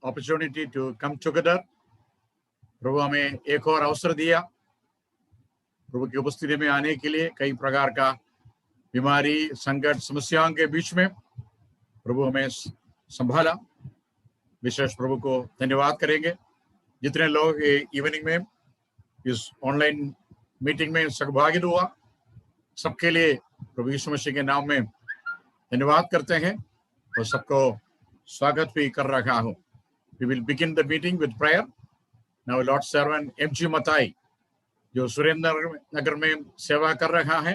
opportunity to come together. प्रभु हमें एक और अवसर दिया प्रभु की उपस्थिति में आने के लिए। कई प्रकार का बीमारी, संकट, समस्याओं के बीच में प्रभु हमें संभाला। विशेष प्रभु को धन्यवाद करेंगे। जितने लोग इवनिंग में इस ऑनलाइन मीटिंग में सहभागी हुआ, सबके लिए प्रभु यीशु मसीह के नाम में धन्यवाद करते हैं और सबको स्वागत भी कर रहा हूं। We will begin the meeting with prayer. Now Lord servant M.G. मताई जो सुरेंद्र नगर में सेवा कर रहा है,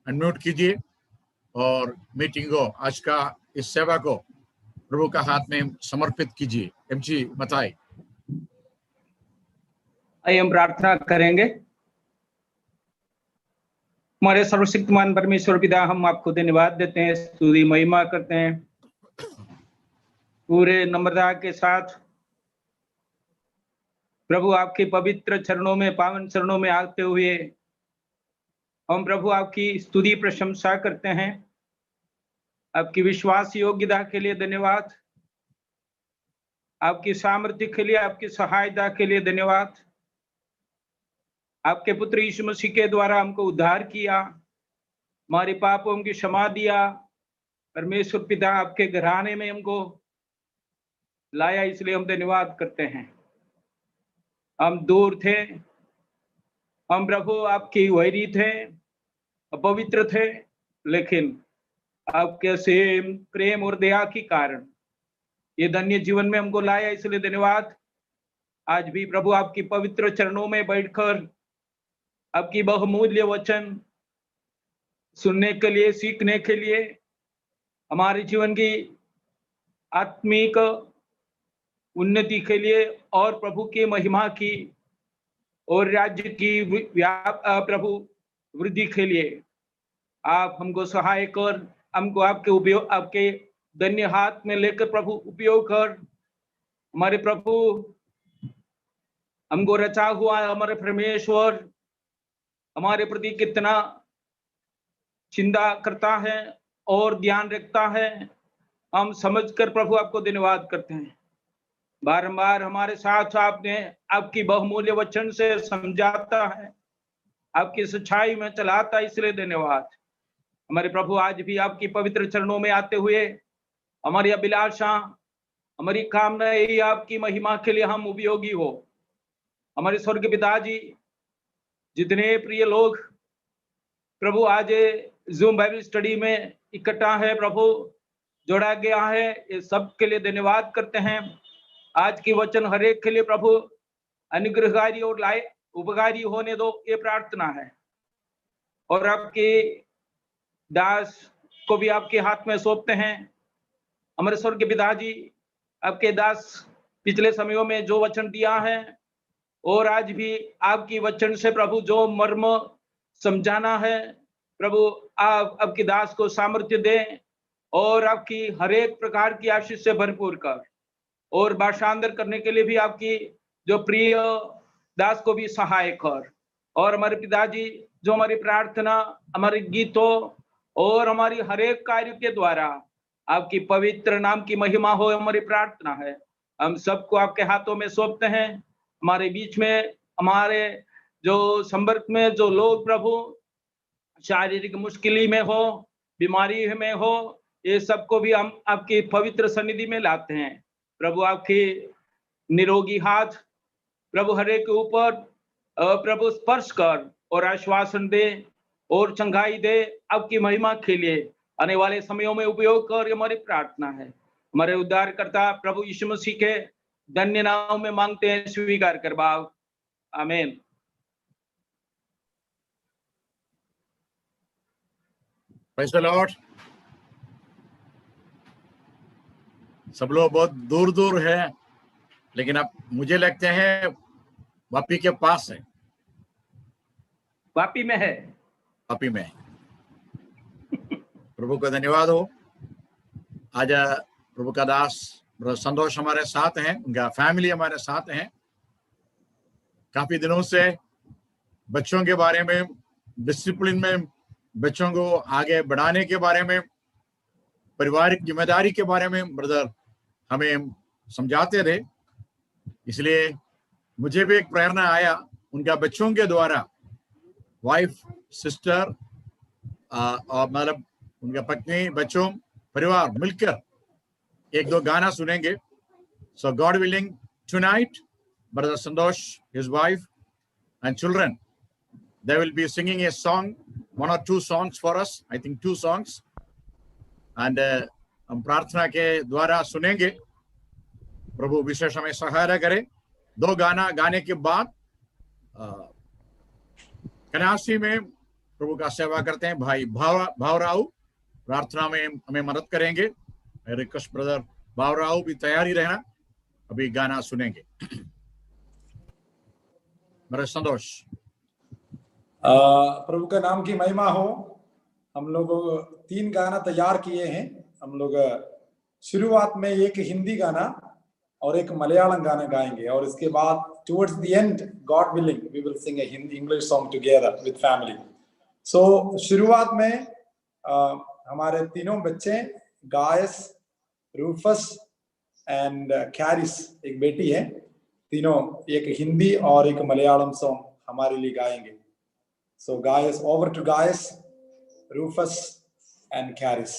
अनम्यूट कीजिए और मीटिंग को, आज का इस सेवा को प्रभु का हाथ में समर्पित कीजिए। M.G. मताई। आइए हम प्रार्थना करेंगे। हमारे सर्वशक्तिमान परमेश्वर पिता, हम आपको धन्यवाद देते हैं, स्तुति महिमा करते हैं। पूरे नम्रता के साथ प्रभु आपके पवित्र चरणों में, पावन चरणों में आते हुए हम प्रभु आपकी स्तुति प्रशंसा करते हैं। आपकी विश्वास योग्यता के लिए धन्यवाद, आपकी सामर्थ्य के लिए, आपकी सहायता के लिए धन्यवाद। आपके पुत्र यीशु मसीह के द्वारा हमको उद्धार किया, हमारे पापों की क्षमा दिया। परमेश्वर पिता आपके घराने में हमको लाया, इसलिए हम धन्यवाद करते हैं। हम दूर थे, हम प्रभु आपकी वैरी थे, अपवित्र थे, लेकिन आपके असीम प्रेम और दया के कारण ये धन्य जीवन में हमको लाया, इसलिए धन्यवाद। आज भी प्रभु आपकी पवित्र चरणों में बैठकर आपकी बहुमूल्य वचन सुनने के लिए, सीखने के लिए, हमारे जीवन की आत्मिक उन्नति के लिए और प्रभु की महिमा की और राज्य की प्रभु वृद्धि के लिए आप हमको सहाय कर, हमको आपके उपयोग, आपके धन्य हाथ में लेकर प्रभु उपयोग कर। हमारे प्रभु हमको रचा हुआ हमारे परमेश्वर हमारे प्रति कितना चिंता करता है और ध्यान रखता है, हम समझकर प्रभु आपको धन्यवाद करते हैं। बारंबार हमारे साथ आपने आपकी बहुमूल्य वचन से समझाता है, आपकी सच्चाई में चलाता है, इसलिए धन्यवाद। हमारे प्रभु आज भी आपकी पवित्र चरणों में आते हुए हमारी अभिलाषा, हमारी कामना यही आपकी महिमा के लिए हम उपयोगी हो। हमारे स्वर्ग पिताजी, जितने प्रिय लोग प्रभु आज जूम बाइबल स्टडी में इकट्ठा है, प्रभु जोड़ा गया है, ये सब के लिए धन्यवाद करते हैं। आज की वचन हर एक के लिए प्रभु अनुग्रहकारी और उपकारी होने दो, ये प्रार्थना है। और आपके दास को भी आपके हाथ में सौंपते हैं। हमारे स्वर्ग पिताजी, आपके दास पिछले समयों में जो वचन दिया है और आज भी आपकी वचन से प्रभु जो मर्म समझाना है, प्रभु आप आपके दास को सामर्थ्य दें और आपकी हर एक प्रकार की आशीष से भरपूर कर, और भाषांतर करने के लिए भी आपकी जो प्रिय दास को भी सहाय कर। और हमारे पिताजी, जो हमारी प्रार्थना, हमारे गीतों और हमारी हर एक कार्य के द्वारा आपकी पवित्र नाम की महिमा हो, हमारी प्रार्थना है। हम सबको आपके हाथों में सौंपते हैं। हमारे बीच में, हमारे जो संपर्क में जो लोग प्रभु शारीरिक मुश्किली में हो, बीमारी में हो, ये सबको भी हम आपकी पवित्र सन्निधि में लाते हैं। प्रभु आपके निरोगी हाथ प्रभु हर एक के ऊपर प्रभु स्पर्श कर और आश्वासन दे और चंगाई दे, आपकी महिमा के लिए आने वाले समयों में उपयोग कर, हमारी प्रार्थना है। हमारे उद्धारकर्ता प्रभु यीशु मसीह के धन्य नाम में मांगते हैं, स्वीकार कर बाप, आमीन। Praise the Lord। सब लोग बहुत दूर दूर है, लेकिन अब मुझे लगते हैं वापी के पास है। वापी में है, वापी में। प्रभु का धन्यवाद हो। आज प्रभु का दास संतोष हमारे साथ हैं, उनका फैमिली हमारे साथ हैं। काफी दिनों से बच्चों के बारे में, डिसिप्लिन में बच्चों को आगे बढ़ाने के बारे में, पारिवारिक जिम्मेदारी के बारे में ब्रदर हमें समझाते रहे। इसलिए मुझे भी एक प्रेरणा आया उनका बच्चों के द्वारा, वाइफ, सिस्टर और मतलब उनका पत्नी, बच्चों, परिवार मिलकर एक दो गाना सुनेंगे। So God willing, tonight, Brother Santosh, his wife and children, they will be singing a song, 1 or 2 songs for us, I think 2 songs. And हम प्रार्थना के द्वारा सुनेंगे। प्रभु विशेष हमें सहायता करे। 2 गाना गाने के बाद कनासी में प्रभु का सेवा करते हैं भाई भावराव, प्रार्थना में हमें मदद करेंगे। आई रिक्वेस्ट ब्रदर भावराव भी तैयारी रहना, अभी गाना सुनेंगे। ब्रदर संतोष। प्रभु का नाम की महिमा हो। हम लोग 3 गाना तैयार किए हैं। हम लोग शुरुआत में एक हिंदी गाना और एक मलयालम गाना गाएंगे, और इसके बाद towards the end, God willing, we will sing a Hindi English song together with family. So शुरुआत में हमारे तीनों बच्चे, गायस, रूफस एंड कैरिस, एक बेटी है, तीनों एक हिंदी और एक मलयालम सॉन्ग हमारे लिए गाएंगे। So Gaius, over to Gaius, Rufus and Caris.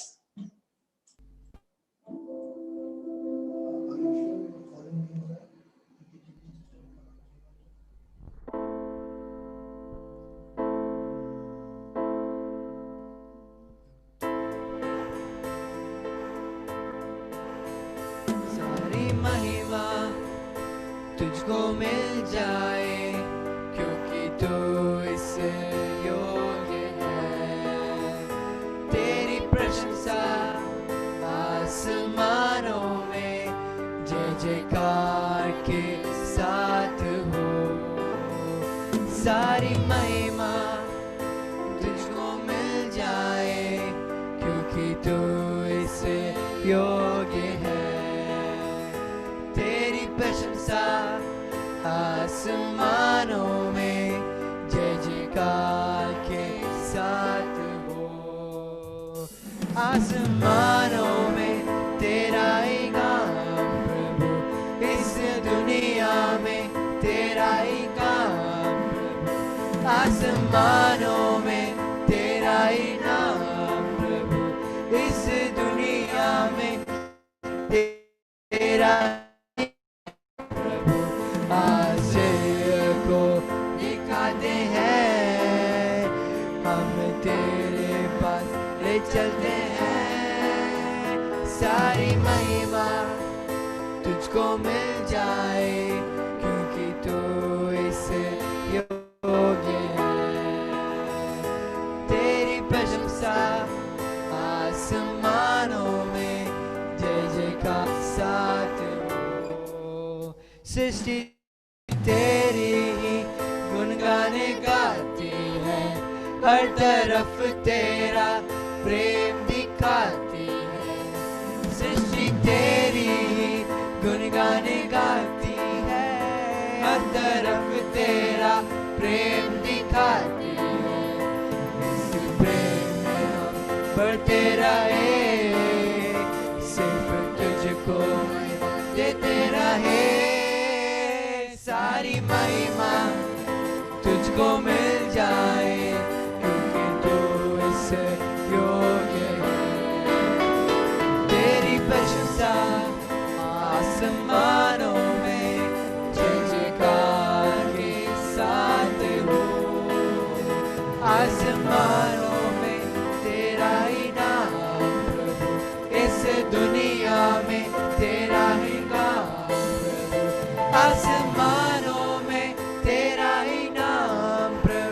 सारी महिमा तुझको मिल जाए, क्योंकि तू इससे योग्य है। तेरी प्रशंसा आसमानों में जय जयकार के साथ हो। सारी महिमा तुझको मिल जाए, क्योंकि तू इससे योग्य है। तेरी प्रशंसा आसमानों में जय जयकार के साथ हो। आसमानों में तेरा ही काम प्रभु, इस दुनिया में तेरा ही काम प्रभु। आसमानों में तेरा ही नाम प्रभु, इस दुनिया में तेरा चलते हैं। सारी महिमा तुझको मिल जाए, क्योंकि तू इससे योग्य है। तेरी प्रशंसा आसमानों में जय जयकार साथ हो। सृष्टि तेरी ही गुनगाने गाती है, हर तरफ तेरा प्रेम दिखाती है। सृष्टि तेरी गुनगाने गाती है, हर तरफ तेरा प्रेम दिखाती है। इस प्रेम में हम बढ़ते रहे, सिर्फ तुझको देते रहे। सारी महिमा तुझको मिल जाए, क्योंकि तू इससे योग्य है। तेरी प्रशंसा आसमानों में जय जयकार के साथ हो। आसमानों में तेरा ही नाम प्रभु, इस दुनिया में तेरा ही नाम प्रभु। आसमानों में तेरा ही नाम प्रभु,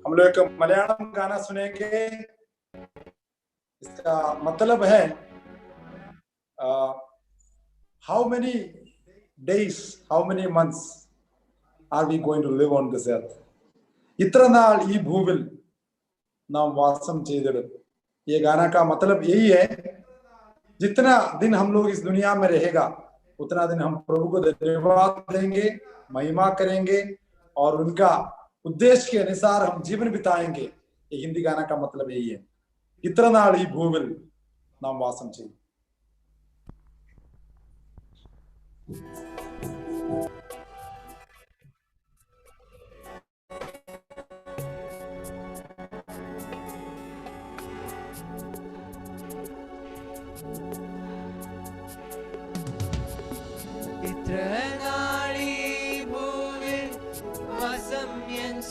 हम लोग एक मलयालम गाना सुनेंगे। इसका मतलब है how many days, how many months are we going to live on this earth? इത്ര नाൾ ഈ ഭൂവിൽ नाम वासम ചെയ്തിടും। ये गाना का मतलब यही है, जितना दिन हम लोग इस दुनिया में रहेगा उतना दिन हम प्रभु को धन्यवाद देंगे, महिमा करेंगे और उनका उद्देश्य के अनुसार हम जीवन बिताएंगे। ये हिंदी गाना का मतलब यही है, इത്ര നാൾ ഈ ഭൂവിൽ നാം വാസം ചെയ്യും।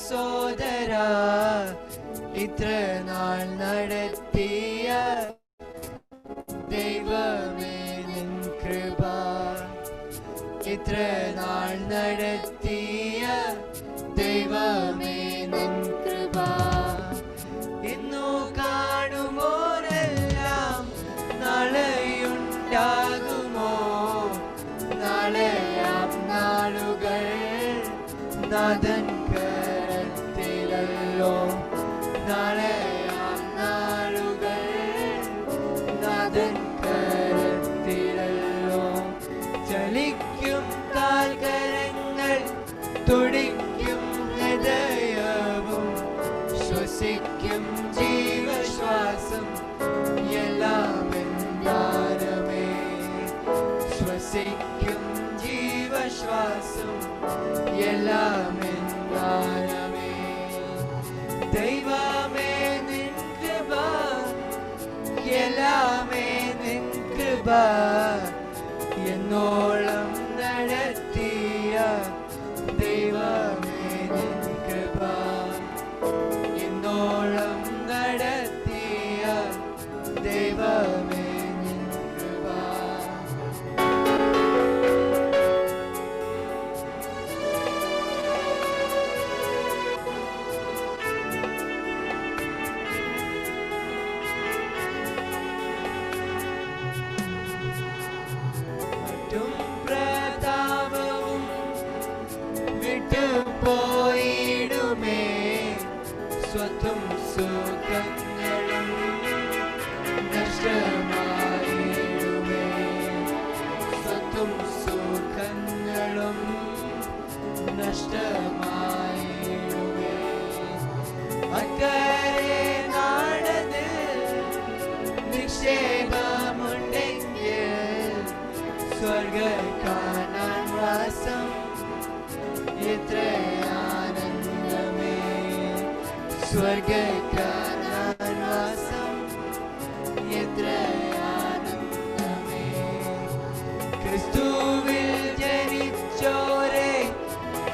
സോദരാ ഇത്ര നാൾ നടത്തിയ ദൈവമേ നിൻ കൃപ, ഇത്ര നാൾ നടത്തിയ ദൈവമേ നിൻ കൃപ, ഇന്നു കാണുമോരെല്ലാം നാളെയുണ്ടാകുമോ? നാളെയാം നാളുകൾ നാഥൻ നാളെയാം നാളുകൾ നാഥൻ കരത്തിലല്ലോ. ചലിക്കും കാൽക്കരങ്ങൾ, തുടിക്കും ഹൃദയവും, ശ്വസിക്കും ജീവശ്വാസം എല്ലാം എന്താരമേ. ശ്വസിക്കും ജീവശ്വാസം എല്ലാം എന്താരമേ. ദൈവമേ നിൻ കൃപ, എല്ലാമേ നിൻ കൃപ, എന്നോളം നടത്തിയ ദൈവമേ നിൻ കൃപ, എന്നോളം നടത്തിയ ദൈവമേ നിൻ കൃപ. പോയിടുമേ സ്വത്തും സുഖങ്ങളും നഷ്ടമായിടുമേ. സ്വത്തും സുഖങ്ങളും നഷ്ടമായിടുമേ. അക്കരെ നാടതിൽ നിക്ഷേപമുണ്ടെങ്കിൽ സ്വർഗ കാണാൻ വാസം എത്ര ആനന്ദമേ. സ്വർഗ കാണാൻ വാസം എത്ര ആനന്ദമേ. ക്രിസ്തുവിൽ ജനിച്ചോരെ,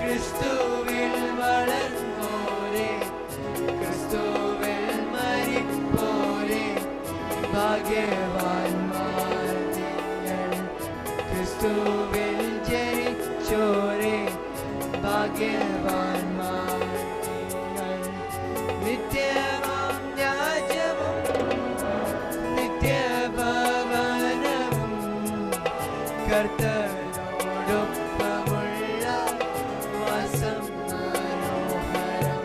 ക്രിസ്തുവിൽ വളർന്നോരെ, ക്രിസ്തുവിൽ മരിപ്പോരെ ഭാഗ്യവാന്മാർ നിങ്ങൾ. ക്രിസ്തുവിൽ ജനിച്ചോരെ ഭാഗ്യവാന്മാർ നിങ്ങൾ. നിത്യമാം രാജ്യവും നിത്യഭവനവും കർത്തനോടൊപ്പമുള്ള വാസം മനോഹരം.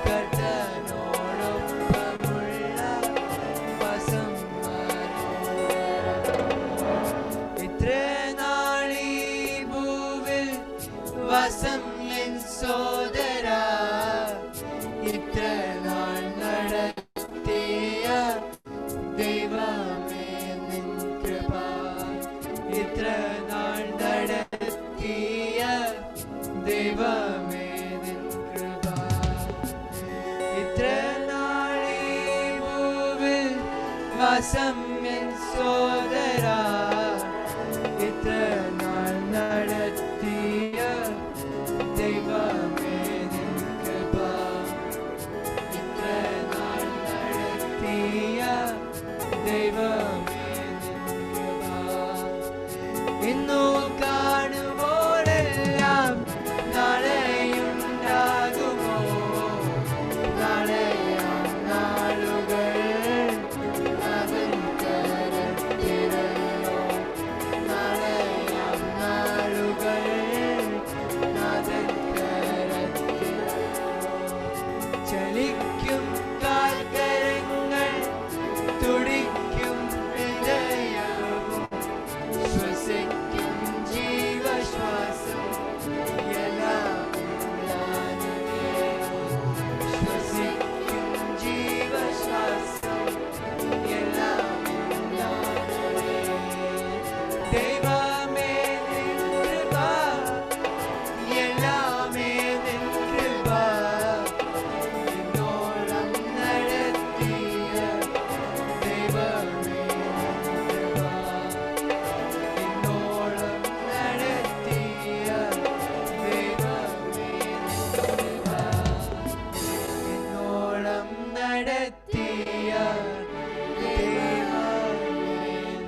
കർത്തനോടൊപ്പമുള്ള വാസം മനോഹരം. ഇത്ര നാളീ ഭൂവിൽ വാസം എൻ സോദരാ, ഇത്ര നാൾ നടത്തിയ ദൈവമേ നിൻ കൃപ, ഇത്ര നാൾ നടത്തിയ ദൈവമേ നിൻ കൃപ. ഇത്ര നാളീ ഭൂവിൽ വാസം എൻ സോദരാ, ഇത്ര നാൾ നടത്തിയ ദൈവമേ നിൻ കൃപ, ഇത്ര നാൾ നടത്തിയ ദൈവമേ നിൻ കൃപ. ഇന്നു കാണുമ്പോഴെല്ലാം നാളെയുണ്ടാകുമോ? ദൈവമേ നിൻ കൃപ എല്ലാമേ നിൻ കൃപ എന്നോളം നടത്തിയ ദൈവമേ നിൻ കൃപ എന്നോളം നടത്തിയ ദൈവമേ നിൻ കൃപ എന്നോളം നടത്തിയ ദൈവമേ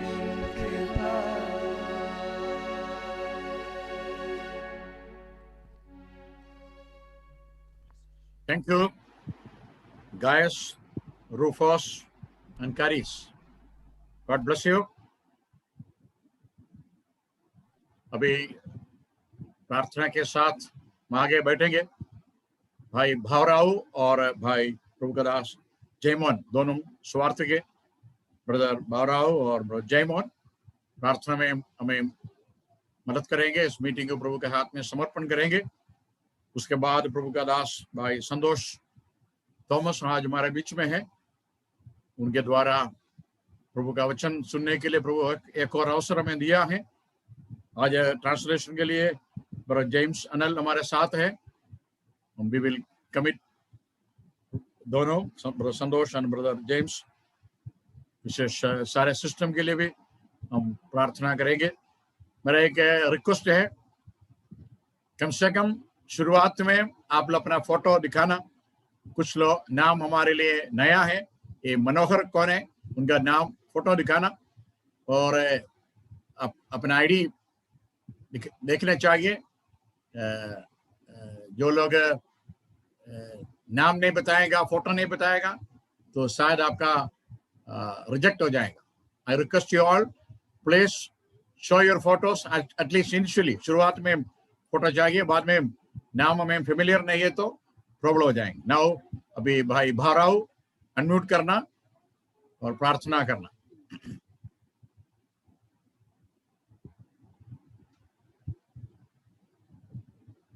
നിൻ കൃപ. Thank you, Gaius, Rufus, and Caris. God bless you. अभी प्रार्थना के साथ हम आगे बैठेंगे। भाई भावराव और भाई प्रभुदास जयमोहन दोनों स्वार्थ के ब्रदर भावराव और ब्रदर जयमोहन प्रार्थना में हमें मदद करेंगे। इस मीटिंग को प्रभु के हाथ में समर्पण करेंगे। उसके बाद प्रभु का दास भाई संतोष थॉमस आज हमारे बीच में है। उनके द्वारा प्रभु का वचन सुनने के लिए प्रभु एक और अवसर हमें दिया है। आज ट्रांसलेशन के लिए ब्रदर जेम्स अनल हमारे साथ है। वी विल कमिट दोनों ब्रदर संतोष और ब्रदर जेम्स, विशेष सारे सिस्टम के लिए भी हम प्रार्थना करेंगे। मेरा एक रिक्वेस्ट है, कम से कम शुरुआत में आप लोग अपना फोटो दिखाना। कुछ लोग नाम हमारे लिए नया है, ये मनोहर कौन है उनका नाम फोटो दिखाना, और अपना आईडी देखना चाहिए। जो लोग नाम नहीं बताएगा, फोटो नहीं बताएगा, तो शायद आपका रिजेक्ट हो जाएगा। I request you all, please show your photos at least initially. शुरुआत में फोटो चाहिए, बाद में नाम हमें फेमिलियर नहीं है तो प्रॉब्लम हो जाएंगे। नाउ अभी भाई भाराव अनम्यूट करना और प्रार्थना करना।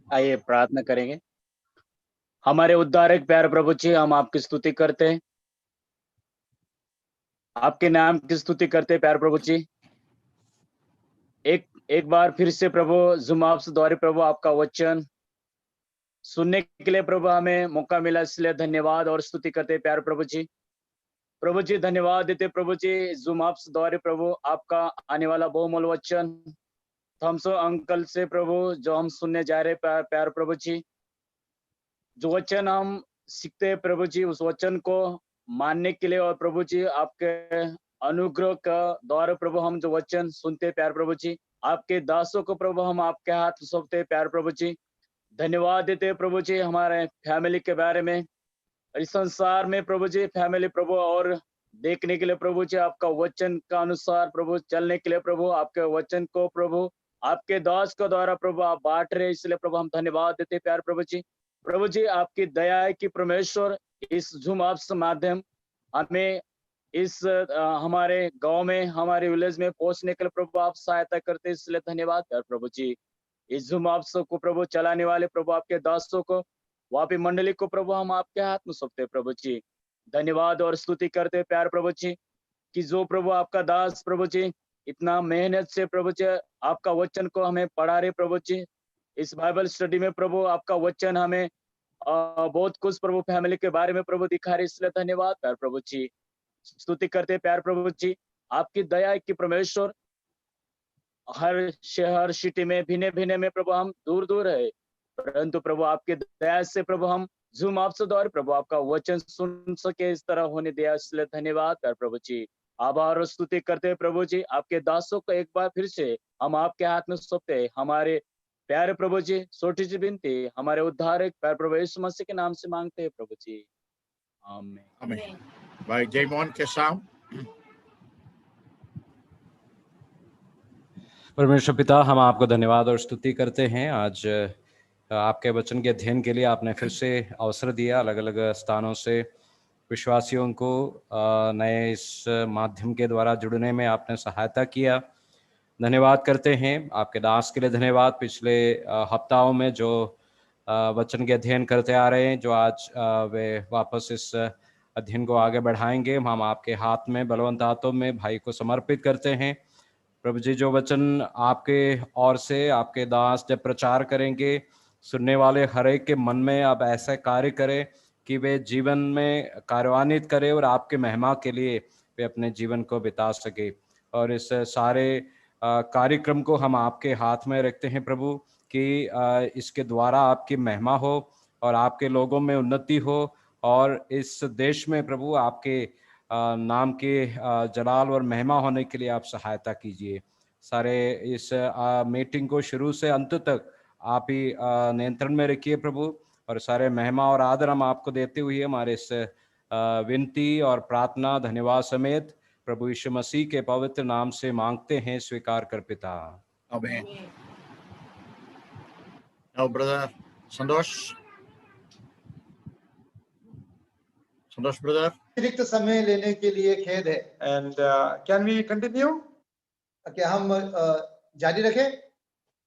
आइए प्रार्थना करेंगे। हमारे उद्धारक प्यारे प्रभु जी, हम आपकी स्तुति करते हैं, आपके नाम की स्तुति करते हैं प्यारे प्रभु जी। एक बार फिर से प्रभु जूम ऐप्स द्वारा प्रभु आपका वचन सुनने के लिए प्रभु हमें मौका मिला, इसलिए धन्यवाद और स्तुति करते हैं प्यारे प्रभु जी। प्रभु जी धन्यवाद देते प्रभु जी, जूम ऐप्स द्वारा प्रभु आपका आने वाला बहुमूल्य वचन थॉमसन अंकल से प्रभु जो हम सुनने जा रहे प्यार प्रभु जी, जो वचन हम सीखते हैं प्रभु जी, उस वचन को मानने के लिए और प्रभु जी आपके अनुग्रह का द्वारा प्रभु हम जो वचन सुनते हैं प्यार प्रभु जी, आपके दासों को प्रभु हम आपके हाथ सौंपते हैं प्यार प्रभु जी। धन्यवाद देते हैं प्रभु जी हमारे फैमिली के बारे में, इस संसार में प्रभु जी फैमिली प्रभु और देखने के लिए प्रभु जी, आपका वचन का अनुसार प्रभु चलने के लिए प्रभु, आपके वचन को प्रभु आपके दास के द्वारा प्रभु आप बांट रहे, इसलिए प्रभु हम धन्यवाद देते हैं प्यार प्रभु जी। प्रभु जी आपकी दया है कि परमेश्वर इस जूम ऐप्स माध्यम हमें इस हमारे गांव में, हमारे विलेज में पहुंचने के लिए प्रभु आप सहायता करते हैं, इसलिए धन्यवाद प्यार प्रभु जी। इस जूम ऐप्स को प्रभु चलाने वाले प्रभु आपके दासों को, वापी मंडली को प्रभु हम आपके हाथ में सौंपते प्रभु जी। धन्यवाद और स्तुति करते प्यार प्रभु जी कि जो प्रभु आपका दास प्रभु जी इतना मेहनत से प्रभु जी आपका वचन को हमें पढ़ा रहे प्रभु जी। इस बाइबल स्टडी में प्रभु आपका वचन हमें बहुत कुछ प्रभु फैमिली के बारे में प्रभु दिखा रहे, इसलिए धन्यवाद प्यार प्रभु जी। स्तुति करते प्यार प्रभु जी, आपकी दया की परमेश्वर हर शहर सिटी में भिन्न भिन्न में प्रभु हम दूर दूर है, परंतु प्रभु आपके दया से प्रभु हम जूम ऐप्स द्वारा प्रभु आपका वचन सुन सके, इस तरह होने दिया, इसलिए धन्यवाद प्यार प्रभु जी। आभार और स्तुति करते हैं प्रभु जी, आपके दासों को एक बार फिर से हम आपके हाथ में सौंपते हैं। हमारे प्यारे प्रभु जी छोटी सी विनती हमारे उद्धारक प्यारे प्रभु यीशु मसीह के नाम से मांगते हैं प्रभु जी, आमीन। आमीन। भाई जयमोहन के साम। परमेश्वर पिता, हम आपको धन्यवाद और स्तुति करते हैं। आज आपके वचन के अध्ययन के लिए आपने फिर से अवसर दिया, अलग अलग स्थानों से विश्वासियों को नए इस माध्यम के द्वारा जुड़ने में आपने सहायता किया। धन्यवाद करते हैं आपके दास के लिए। धन्यवाद पिछले हफ्ताओं में जो वचन के अध्ययन करते आ रहे हैं, जो आज वे वापस इस अध्ययन को आगे बढ़ाएंगे। हम आपके हाथ में बलवंत हाथों में भाई को समर्पित करते हैं। प्रभु जी, जो वचन आपके ओर से आपके दास जब प्रचार करेंगे, सुनने वाले हर एक के मन में आप ऐसा कार्य करें कि वे जीवन में कार्यान्वित करें और आपके महिमा के लिए वे अपने जीवन को बिता सके। और इस सारे कार्यक्रम को हम आपके हाथ में रखते हैं प्रभु, कि इसके द्वारा आपकी महिमा हो और आपके लोगों में उन्नति हो, और इस देश में प्रभु आपके नाम के जलाल और महिमा होने के लिए आप सहायता कीजिए। सारे इस मीटिंग को शुरू से अंत तक आप ही नियंत्रण में रखिए प्रभु, और सारे महिमा और आदर हम आपको देते हुए हमारे इस विनती और प्रार्थना धन्यवाद समेत प्रभु यीशु मसीह के पवित्र नाम से मांगते हैं, स्वीकार कर पिता। Amen. Now, brother Santosh. Santosh, brother. अतिरिक्त समय लेने के लिए खेद है। And can we continue? क्या हम जारी रखें?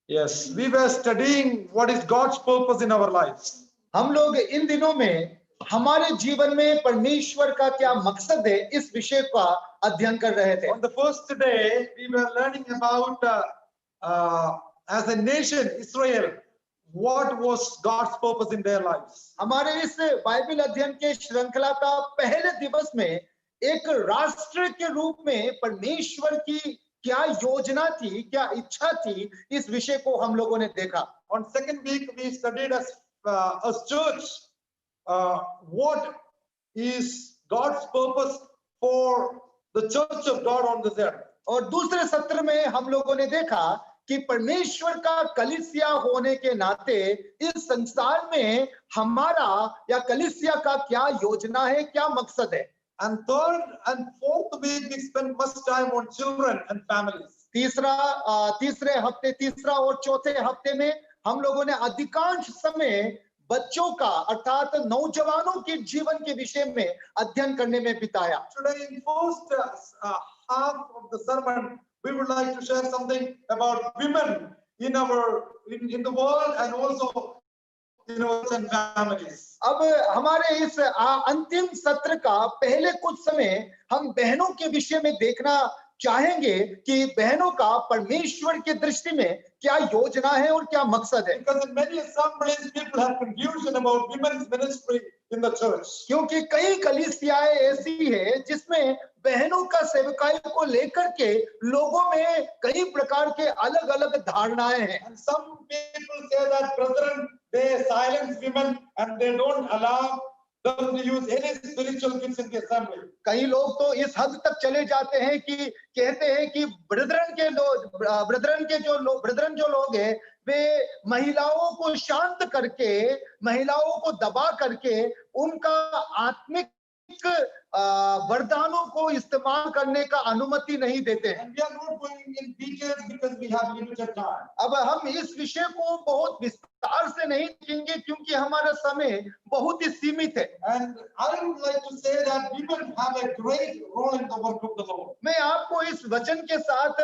Yes, we were studying what is God's purpose in our lives. हम लोग इन दिनों में हमारे जीवन में परमेश्वर का क्या मकसद है, इस विषय का अध्ययन कर रहे थे। On the first day, we were learning about as a nation, Israel, what was God's purpose in their lives. हमारे इस बाइबल अध्ययन के श्रृंखला का पहले दिवस में एक राष्ट्र के रूप में परमेश्वर की क्या योजना थी, क्या इच्छा थी, इस विषय को हम लोगों ने देखा। On second week, we studied as church, what is God's purpose for the church of God on this earth. और दूसरे सत्र में हम लोगों ने देखा कि परमेश्वर का कलीसिया होने के नाते इस संसार में हमारा या कलीसिया का क्या योजना है, क्या मकसद है। And third and fourth week, we spent much time on children and families. तीसरे हफ्ते, तीसरा और चौथे हफ्ते में हम लोगों ने अधिकांश समय बच्चों का अर्थात नौजवानों के जीवन के विषय में अध्ययन करने में बिताया। Today, in first half of the sermon, we would like to share something about women in the world and also in our families. अब हमारे इस अंतिम सत्र का पहले कुछ समय हम बहनों के विषय में देखना चाहेंगे कि बहनों का परमेश्वर की दृष्टि में क्या योजना है और क्या मकसद है। Because in many assemblies, people have confusion about women's ministry in the church. क्योंकि कई कलीसियाएं ऐसी है जिसमें बहनों का सेवकाई को लेकर के लोगों में कई प्रकार के अलग अलग धारणाएं हैं। And some people say that brethren, they silence women and they don't allow them to use any spiritual gifts in the assembly. कई लोग तो इस हद तक चले जाते हैं कि कहते हैं कि ब्रदरन जो लोग हैं वे महिलाओं को शांत करके, महिलाओं को दबा करके उनका आत्मिक वरदानों को इस्तेमाल करने का अनुमति नहीं देते हैं। And we are not going in details because we have limited time. अब हम इस विषय को बहुत विस्तार से नहीं देखेंगे क्योंकि हमारा समय बहुत ही सीमित है। And I would like to say that women have a great role in the work of the Lord. मैं आपको इस वचन के साथ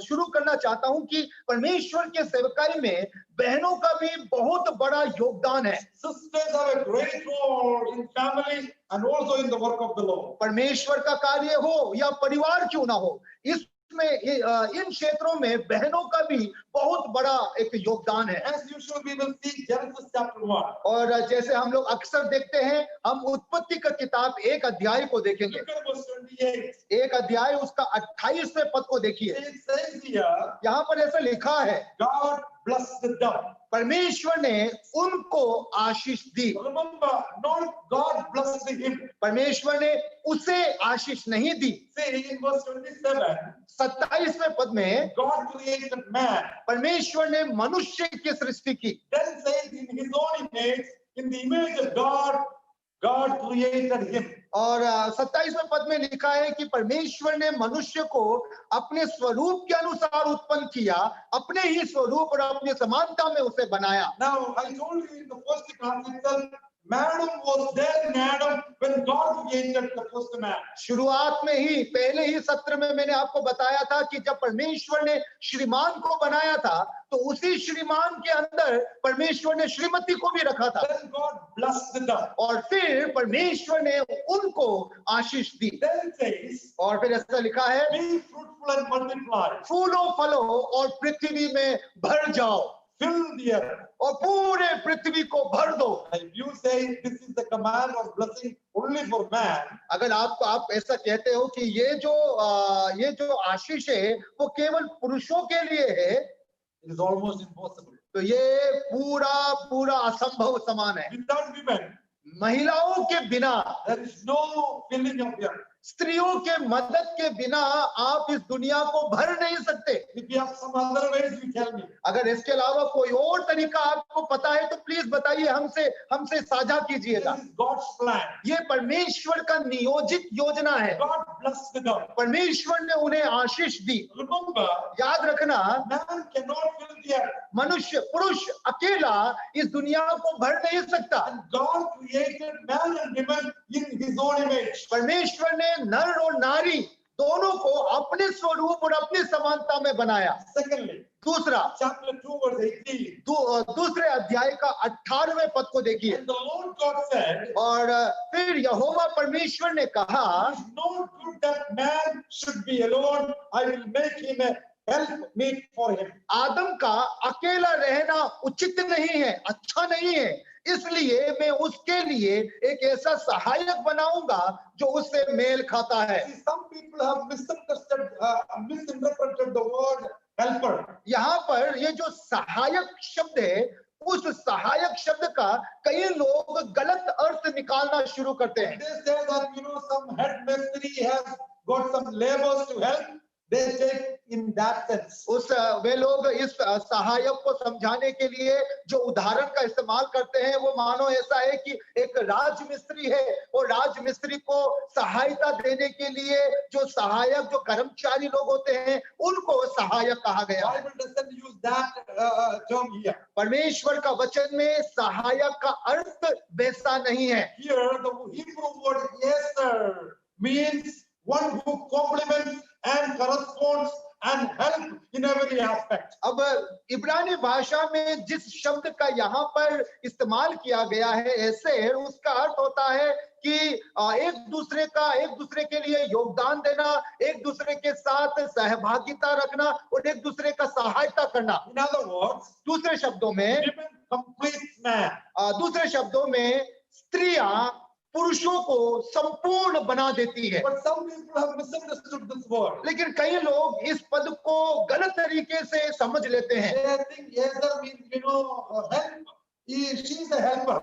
शुरू करना चाहता हूं कि परमेश्वर के सेवकाई में बहनों का भी बहुत बड़ा योगदान है। Sisters have a great role in family and also in the work of the Lord. परमेश्वर का कार्य हो या परिवार क्यों ना हो, इसमें इन क्षेत्रों में बहनों का भी बहुत बड़ा एक योगदान है। As usual, we will see Genesis chapter 1. और जैसे हम लोग अक्सर देखते हैं, हम उत्पत्ति का किताब 1 अध्याय को देखेंगे। Look at verse 28. 1 अध्याय उसका 28वें पद को देखिए। It says here, यहाँ पर ऐसा लिखा है, God blessed them. परमेश्वर ने उनको आशीष दी। Remember, not God blessed him. परमेश्वर ने उसे आशीष नहीं दी। See, in verse 27, 27वें पद में God created man. परमेश्वर ने मनुष्य की सृष्टि की। Then says in his own image, in the image of God, God created him. और 27वें पद में लिखा है कि परमेश्वर ने मनुष्य को अपने स्वरूप के अनुसार उत्पन्न किया, अपने ही स्वरूप और अपनी समानता में उसे बनाया। Now, I told you in the first class itself Madam was there in Adam when God created the first man. शुरुआत में ही पहले ही सत्र में मैंने आपको बताया था कि जब परमेश्वर ने श्रीमान को बनाया था तो उसी श्रीमान के अंदर परमेश्वर ने श्रीमती को भी रखा था Then God blessed them. और फिर परमेश्वर ने उनको आशीष दी Then it says, और फिर ऐसा लिखा है be fruitful and multiply, फूलो फलो और पृथ्वी में भर जाओ fill the earth. और पूरे पृथ्वी को भर दो। If you say this is the command or blessing only for man, अगर आप ऐसा कहते हो कि ये जो आशीष है वो केवल पुरुषों के लिए है it is almost impossible. तो ये पूरा असंभव समान है। Without women, महिलाओं के बिना there is no filling of the earth. स्त्रियों के मदद के बिना आप इस दुनिया को भर नहीं सकते। If you have some other ways, you tell me. अगर इसके अलावा कोई और तरीका आपको पता है तो प्लीज बताइए, हमसे साझा कीजिएगा। This is God's plan. ये परमेश्वर का नियोजित योजना है। God blessed them. परमेश्वर ने उन्हें आशीष दी। Remember, याद रखना, man cannot fill the earth. मनुष्य पुरुष अकेला इस दुनिया को भर नहीं सकता। And God created man and woman in His own image. परमेश्वर ने नर और नारी दोनों को अपने स्वरूप और अपनी समानता में बनाया। Secondly, दूसरा, chapter 2 verse 18. दूसरे अध्याय का 18वें पद को देखिए। And the Lord God said, और फिर यहोवा परमेश्वर ने कहा, it is not good that man should be alone. I will make him a helpmeet for him. आदम का अकेला रहना उचित नहीं है, अच्छा नहीं है, इसलिए मैं उसके लिए एक ऐसा सहायक बनाऊंगा जो उससे मेल खाता है। See, some people have misinterpreted the word helper. यहाँ पर ये जो सहायक शब्द है, उस सहायक शब्द का कई लोग गलत अर्थ निकालना शुरू करते हैं। They say that some headmaster has got some laborers to help. They take in that sense. वे लोग इस सहायक को समझाने के लिए जो उदाहरण का इस्तेमाल करते हैं वो मानो ऐसा है कि एक राजमिस्त्री है और राजमिस्त्री को सहायता देने के लिए जो सहायक जो कर्मचारी लोग होते हैं उनको सहायक कहा गया। Bible doesn't use that term here. परमेश्वर का वचन में सहायक का अर्थ वैसा नहीं है। Here the Hebrew word Ezer means one who complements and corresponds and help in every aspect. अब इब्रानी भाषा में जिस शब्द का यहाँ पर इस्तेमाल किया गया है ऐसे, उसका अर्थ होता है कि एक दूसरे के लिए योगदान देना, एक दूसरे के साथ सहभागिता रखना और एक दूसरे का सहायता करना। In other words, दूसरे शब्दों में women completes man. दूसरे शब्दों में स्त्रियां पुरुषों को संपूर्ण बना देती है। But some people have misunderstood this word. लेकिन कई लोग इस पद को गलत तरीके से समझ लेते हैं। They think Ezer means help. She's a helper.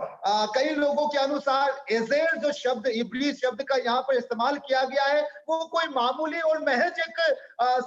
कई लोगों के अनुसार एजेर जो शब्द इब्री शब्द का यहाँ पर इस्तेमाल किया गया है वो कोई मामूली और महज एक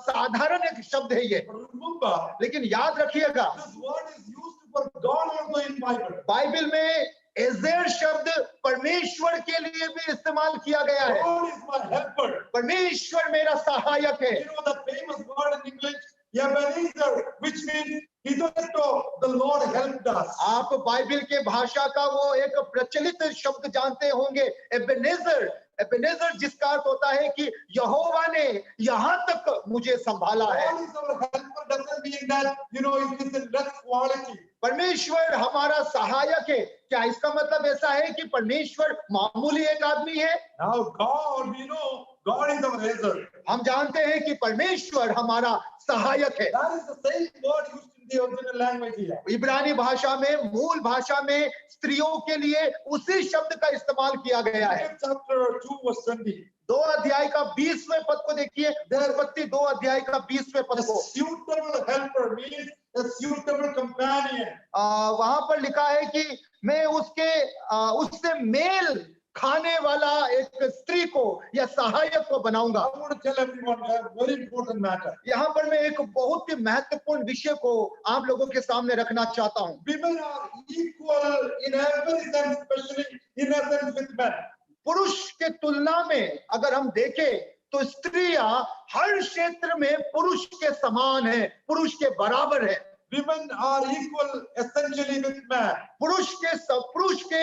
साधारण एक शब्द है ये। Remember, लेकिन याद रखिएगा, this word is used for God also in Bible. Bible में एजेर शब्द परमेश्वर के लिए भी इस्तेमाल किया गया है। God is my helper. परमेश्वर मेरा सहायक है। You know the famous word in English, Ebenezer, which means hitherto the Lord helped us. आप बाइबल के भाषा का वो एक प्रचलित शब्द जानते होंगे, एबेनेजर। एबेनेजर जिसका अर्थ होता है कि यहोवा ने यहाँ तक मुझे संभाला है। God is our helper doesn't mean that it is in less quality. परमेश्वर हमारा सहायक है, क्या इसका मतलब ऐसा है कि परमेश्वर मामूली एक आदमी है? Now God, we know God is our Ezer. हम जानते हैं कि परमेश्वर हमारा सहायक है। That is the same word used in the original language here. इब्रानी भाषा में, मूल भाषा में स्त्रियों के लिए उसी शब्द का इस्तेमाल किया गया है। Chapter 2 verse 20. 2 अध्याय का 20वें पद को देखिए, उत्पत्ति 2 अध्याय का 20वें पद A को। suitable helper means a suitable companion. वहां पर लिखा है कि मैं उससे मेल खाने वाला एक स्त्री को या सहायक को बनाऊंगा। I want to tell everyone a very important matter. यहाँ पर मैं एक बहुत ही महत्वपूर्ण विषय को आप लोगों के सामने रखना चाहता हूँ। Women are equal in every sense, especially in a sense with men. पुरुष के तुलना में अगर हम देखें तो स्त्रियां हर क्षेत्र में पुरुष के समान है, पुरुष के बराबर है। women are equal essentially with man. पुरुष के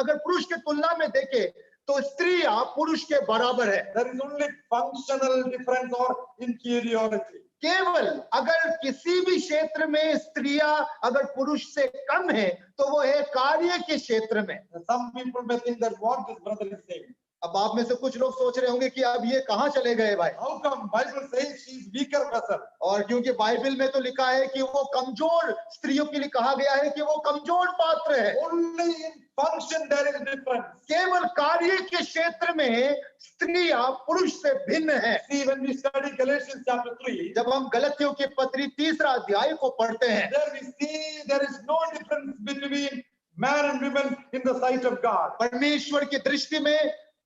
अगर पुरुष के तुलना में देखें तो स्त्रियां पुरुष के बराबर है। There is only functional difference or inferiority. केवल अगर किसी भी क्षेत्र में स्त्रियां अगर पुरुष से कम है तो वो है कार्य के क्षेत्र में। Some people may think that what this brother is saying. अब आप में से कुछ लोग सोच रहे होंगे कि अब ये कहाँ चले गए भाई। How come Bible says she is weaker vessel? और क्योंकि बाइबल में तो लिखा है कि वो कमजोर, स्त्रियों के लिए कहा गया है कि वो कमजोर पात्र है। Only in function there is difference. केवल कार्य के क्षेत्र में स्त्रियां पुरुष से भिन्न है। See, when we study Galatians chapter 3, जब हम गलतियों के पत्री 3 अध्याय को पढ़ते हैं there we see there is no difference between man and women in the sight of God. परमेश्वर की दृष्टि में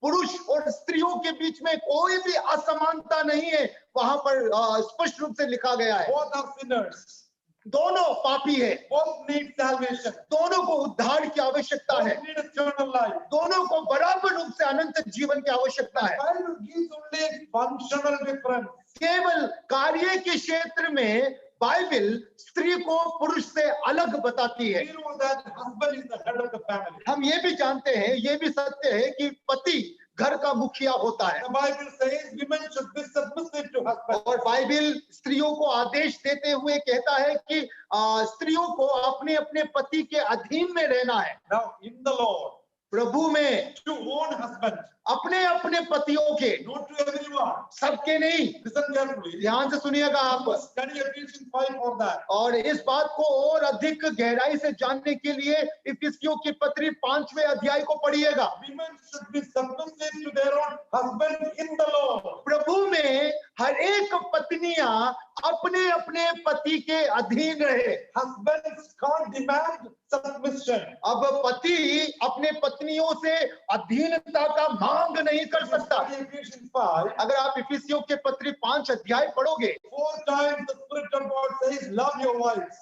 पुरुष और स्त्रियों के बीच में कोई भी असमानता नहीं है। वहां पर स्पष्ट रूप से लिखा गया है Both are sinners. दोनों पापी है, Both need salvation. दोनों को उद्धार की आवश्यकता है, Both need eternal life. दोनों को बराबर रूप से अनंत जीवन की आवश्यकता है। Bible gives only a functional difference. केवल कार्य के क्षेत्र में बाइबल स्त्री को पुरुष से अलग बताती है। We know that husband is the head of the family. हम ये भी जानते हैं, ये भी सत्य है कि पति घर का मुखिया होता है। The Bible says women should be submissive to husband. और बाइबल स्त्रियों को आदेश देते हुए कहता है कि स्त्रियों को अपने अपने पति के अधीन में रहना है। Now in the Lord, प्रभु में to own husband, अपने अपने पतियों के, not to everyone. सबके नहीं। Listen carefully. ध्यान से सुनिएगा आप। Study Ephesians 5 for that. और इस बात को और अधिक गहराई से जानने के लिए इफिसियों की पत्री 5वें अध्याय को पढ़िएगा। Women should be submissive to their own husband in the Lord. प्रभु में हर एक पत्नियां अपने अपने पति के अधीन रहे। Husbands can't demand submission. अब पति अपने पत्नियों से अधीनता का मांग नहीं कर सकता। Study Ephesians 5. अगर आप इफिसियों के पत्री 5 अध्याय पढ़ोगे 4 times the Spirit of God says, love your wives.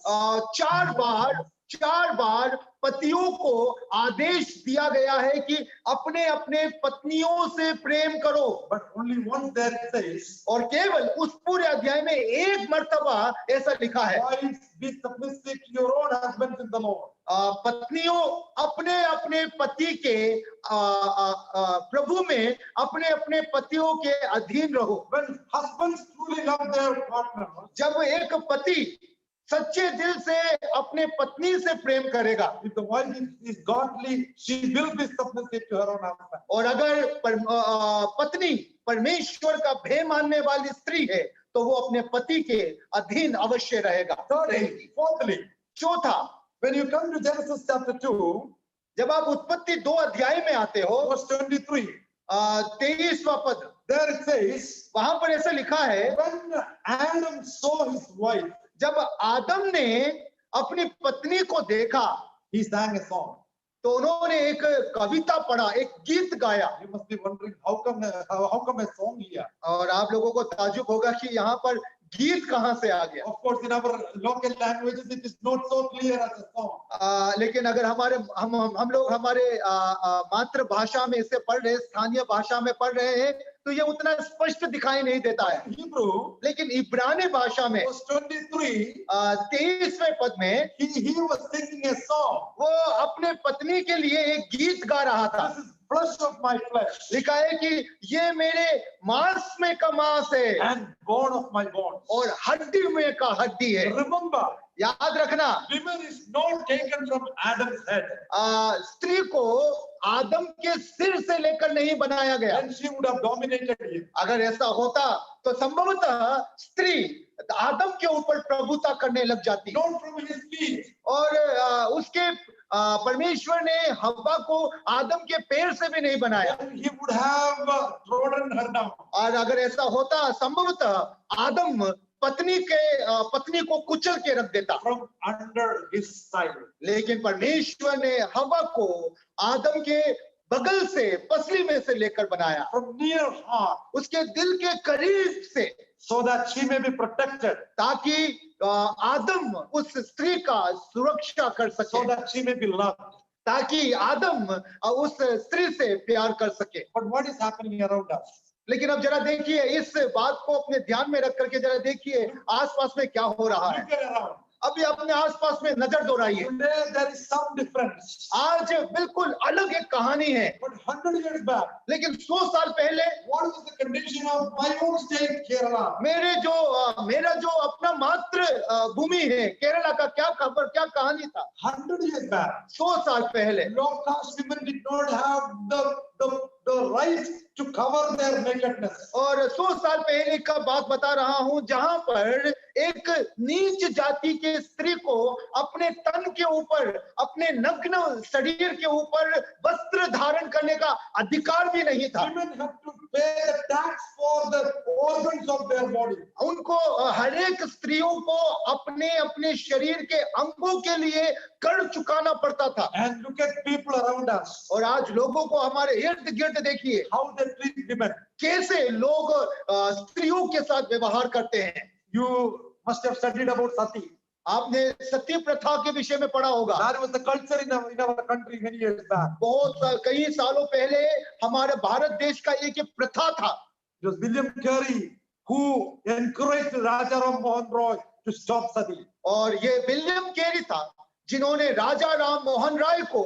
4 बार पतियों को आदेश दिया गया है कि अपने अपने पत्नियों से प्रेम करो। But only once there it says, और केवल उस पूरे अध्याय में एक मर्तबा ऐसा लिखा है, wives be submissive to your own husbands in the Lord. पत्नियों अपने अपने पति के प्रभु में अपने अपने पतियों के अधीन रहो। When husbands truly love their partner, जब एक पति सच्चे दिल से अपने पत्नी से प्रेम करेगा, if the wife is godly, she will be submissive to her own husband. और अगर पत्नी परमेश्वर का भय मानने वाली स्त्री है तो वो अपने पति के अधीन अवश्य रहेगा। Thirdly, fourthly, चौथा, when you come to Genesis chapter 2, जब आप उत्पत्ति 2 अध्याय में आते हो, verse 23, 23वां पद, there it says, वहां पर ऐसा लिखा है, when Adam saw his wife, जब आदम ने अपनी पत्नी को देखा he sang a song. तो उन्होंने एक कविता पढ़ा, एक गीत गाया। You must be wondering how come a song here? और आप लोगों को ताज्जुब होगा कि यहाँ पर गीत कहाँ से आ गया। Of course, in our local languages, it is not so clear as a song. लेकिन अगर हम लोग हमारे मातृभाषा में इसे पढ़ रहे, स्थानीय भाषा में पढ़ रहे हैं तो ये उतना स्पष्ट दिखाई नहीं देता है। Hebrew, लेकिन इब्रानी भाषा में verse 23, 23वें पद में he was singing a song. वो अपने पत्नी के लिए एक गीत गा रहा था। This is flesh of my flesh लिखा है कि ये मेरे मांस में का मांस है and bone of my bones. और हड्डी में का हड्डी है। Remember, याद रखना, women is not taken from Adam's head. स्त्री को आदम के सिर से लेकर नहीं बनाया गया। Then she would have dominated him. अगर ऐसा होता तो संभवतः स्त्री आदम के ऊपर प्रभुता करने लग जाती। Not from his feet. और उसके परमेश्वर ने हव्वा को आदम के पैर से भी नहीं बनाया। Then he would have trodden her down. और अगर ऐसा होता संभवतः आदम पत्नी को कुचल के रख देता From under his side. लेकिन परमेश्वर ने हव्वा को आदम के बगल से, पसली में से लेकर बनाया, From near heart. उसके दिल के करीब से, So that she may be protected. ताकि आदम उस स्त्री का सुरक्षा कर So सके, that she may be loved. ताकि आदम उस स्त्री से प्यार कर सके। But what is happening around us? लेकिन अब जरा देखिए, इस बात को अपने ध्यान में रख करके जरा देखिए आसपास में क्या हो रहा है। Look around. अभी अपने आसपास में नजर दौड़ाइए। Today there is some difference. आज बिल्कुल अलग एक कहानी है, But 100 years back, लेकिन 100 साल पहले what was the condition of my own state, Kerala? मेरा जो अपना मातृ भूमि है केरला का, क्या खबर, क्या कहानी था 100 years back, 100 साल पहले। low caste women did not have the right to cover their nakedness. और 100 साल पहले का बात बता रहा हूं, जहां पर एक नीच जाति के स्त्री को अपने तन के ऊपर, अपने नग्न शरीर के ऊपर वस्त्र धारण करने का अधिकार भी नहीं था। Women have to pay the tax for the organs of their body. उनको, हर एक स्त्रियों को अपने अपने शरीर के अंगों के लिए कर चुकाना पड़ता था। And look at people around us, और आज लोगों को हमारे इर्द गिर्द देखिए how they treat women. कैसे लोग स्त्रियों के साथ व्यवहार करते हैं। You must have studied about sati. आपने सती प्रथा के विषय में पढ़ा होगा। That was the culture in our country many years back. कई सालों पहले हमारे भारत देश का एक प्रथा था। It was William Carey who encouraged Raja Ram Mohan Roy to stop sati. और ये विलियम केरी था जिन्होंने राजा राम मोहन राय को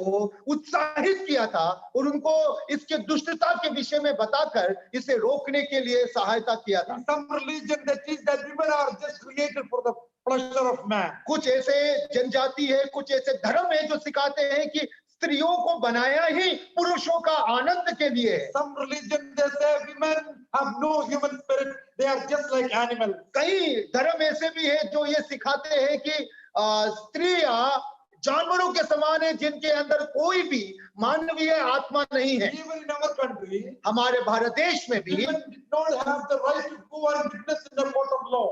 उत्साहित किया था और उनको इसके दुष्टता के विषय में बताकर इसे रोकने के लिए सहायता किया था। In some religion they teach that women are just created for the pleasure of man. कुछ ऐसे जनजाति है, कुछ ऐसे धर्म है जो सिखाते हैं कि स्त्रियों को बनाया ही पुरुषों का आनंद के लिए है। Some religion they say women have no human spirit, they are just like animals. कई धर्म ऐसे भी है जो ये सिखाते हैं कि स्त्रियां जानवरों के समान है, जिनके अंदर कोई भी मानवीय आत्मा नहीं है। Even in our country, हमारे भारत देश में भी women did not have the right to go and witness in the court of law.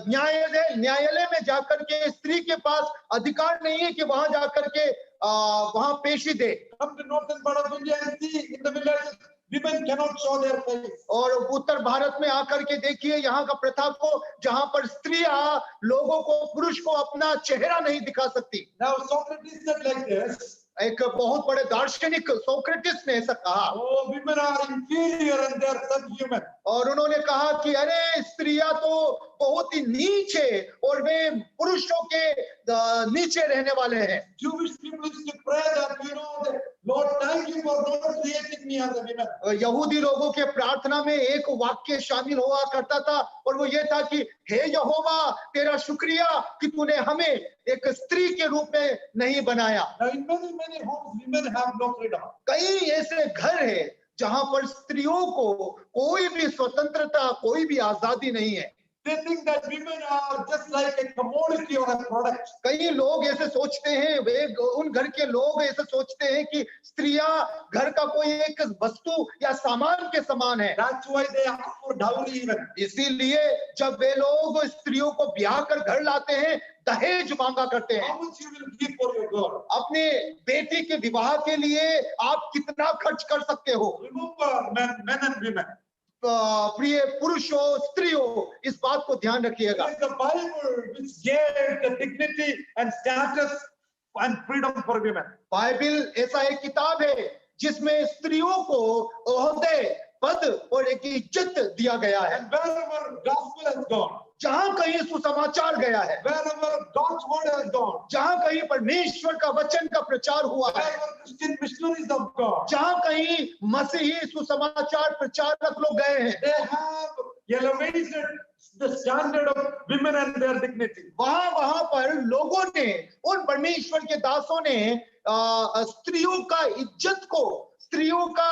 न्यायालय में जाकर के स्त्री के पास अधिकार नहीं है कि वहां जाकर के वहां पेशी दे। Come to northern part of India and see in the villages, women cannot show their face. और उत्तर भारत में आकर के देखिए यहाँ का प्रथा को, जहां पर स्त्रियां लोगों को, पुरुष को अपना चेहरा नहीं दिखा सकती। Now Socrates said like this, एक बहुत बड़े दार्शनिक सोक्रेटिस ने ऐसा कहा, oh, women are inferior and they are subhuman. और उन्होंने कहा कि अरे स्त्रियां तो बहुत ही नीच है और वे पुरुषों के नीचे रहने वाले हैं। Jewish people used to pray that, that Lord, thank you for not creating me as a woman. यहूदी लोगों के प्रार्थना में एक वाक्य शामिल हुआ करता था और वो ये था कि हे यहोवा, तेरा शुक्रिया कि तूने हमें एक स्त्री के रूप में नहीं बनाया। Now in many homes, women have no freedom. कई ऐसे घर है जहां पर स्त्रियों को कोई भी स्वतंत्रता, कोई भी आजादी नहीं है। They think that women are just like a commodity or a product. कई लोग ऐसे सोचते हैं, वे उन घर के लोग ऐसे सोचते हैं कि स्त्रियां घर का कोई एक वस्तु या सामान के समान है। That's why they ask for dowry even. इसीलिए जब वे लोग स्त्रियों को ब्याह कर घर लाते हैं, दहेज मांगा करते हैं। How much you will give for your girl? अपने बेटी के विवाह के लिए आप कितना खर्च कर सकते हो? Remember, men and women. प्रिय पुरुषों, स्त्रियों, इस बात को ध्यान रखिएगा। It is the Bible which gave the dignity and status and freedom for women. Bible ऐसा एक किताब है जिसमें स्त्रियों को ओहदे, पद और एक इज्जत दिया गया है। And wherever gospel has gone, जहां कहीं सुसमाचार गया है, wherever God's word has gone, जहां कहीं परमेश्वर का वचन का प्रचार हुआ है, wherever Christian missionaries have gone, जहां कहीं मसीही सुसमाचार प्रचारक लोग गए हैं, they have elevated the standard of women and their dignity. वहां पर लोगों ने, उन परमेश्वर के दासों ने स्त्रियों का इज्जत को, स्त्रियों का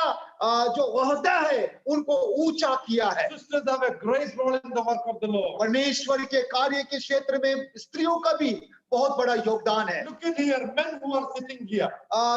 जो ओहदा है उनको ऊंचा किया है। Sisters have a great role in the work of the Lord. परमेश्वर के कार्य के क्षेत्र में स्त्रियों का भी बहुत बड़ा योगदान है। Look at here, men who are sitting here.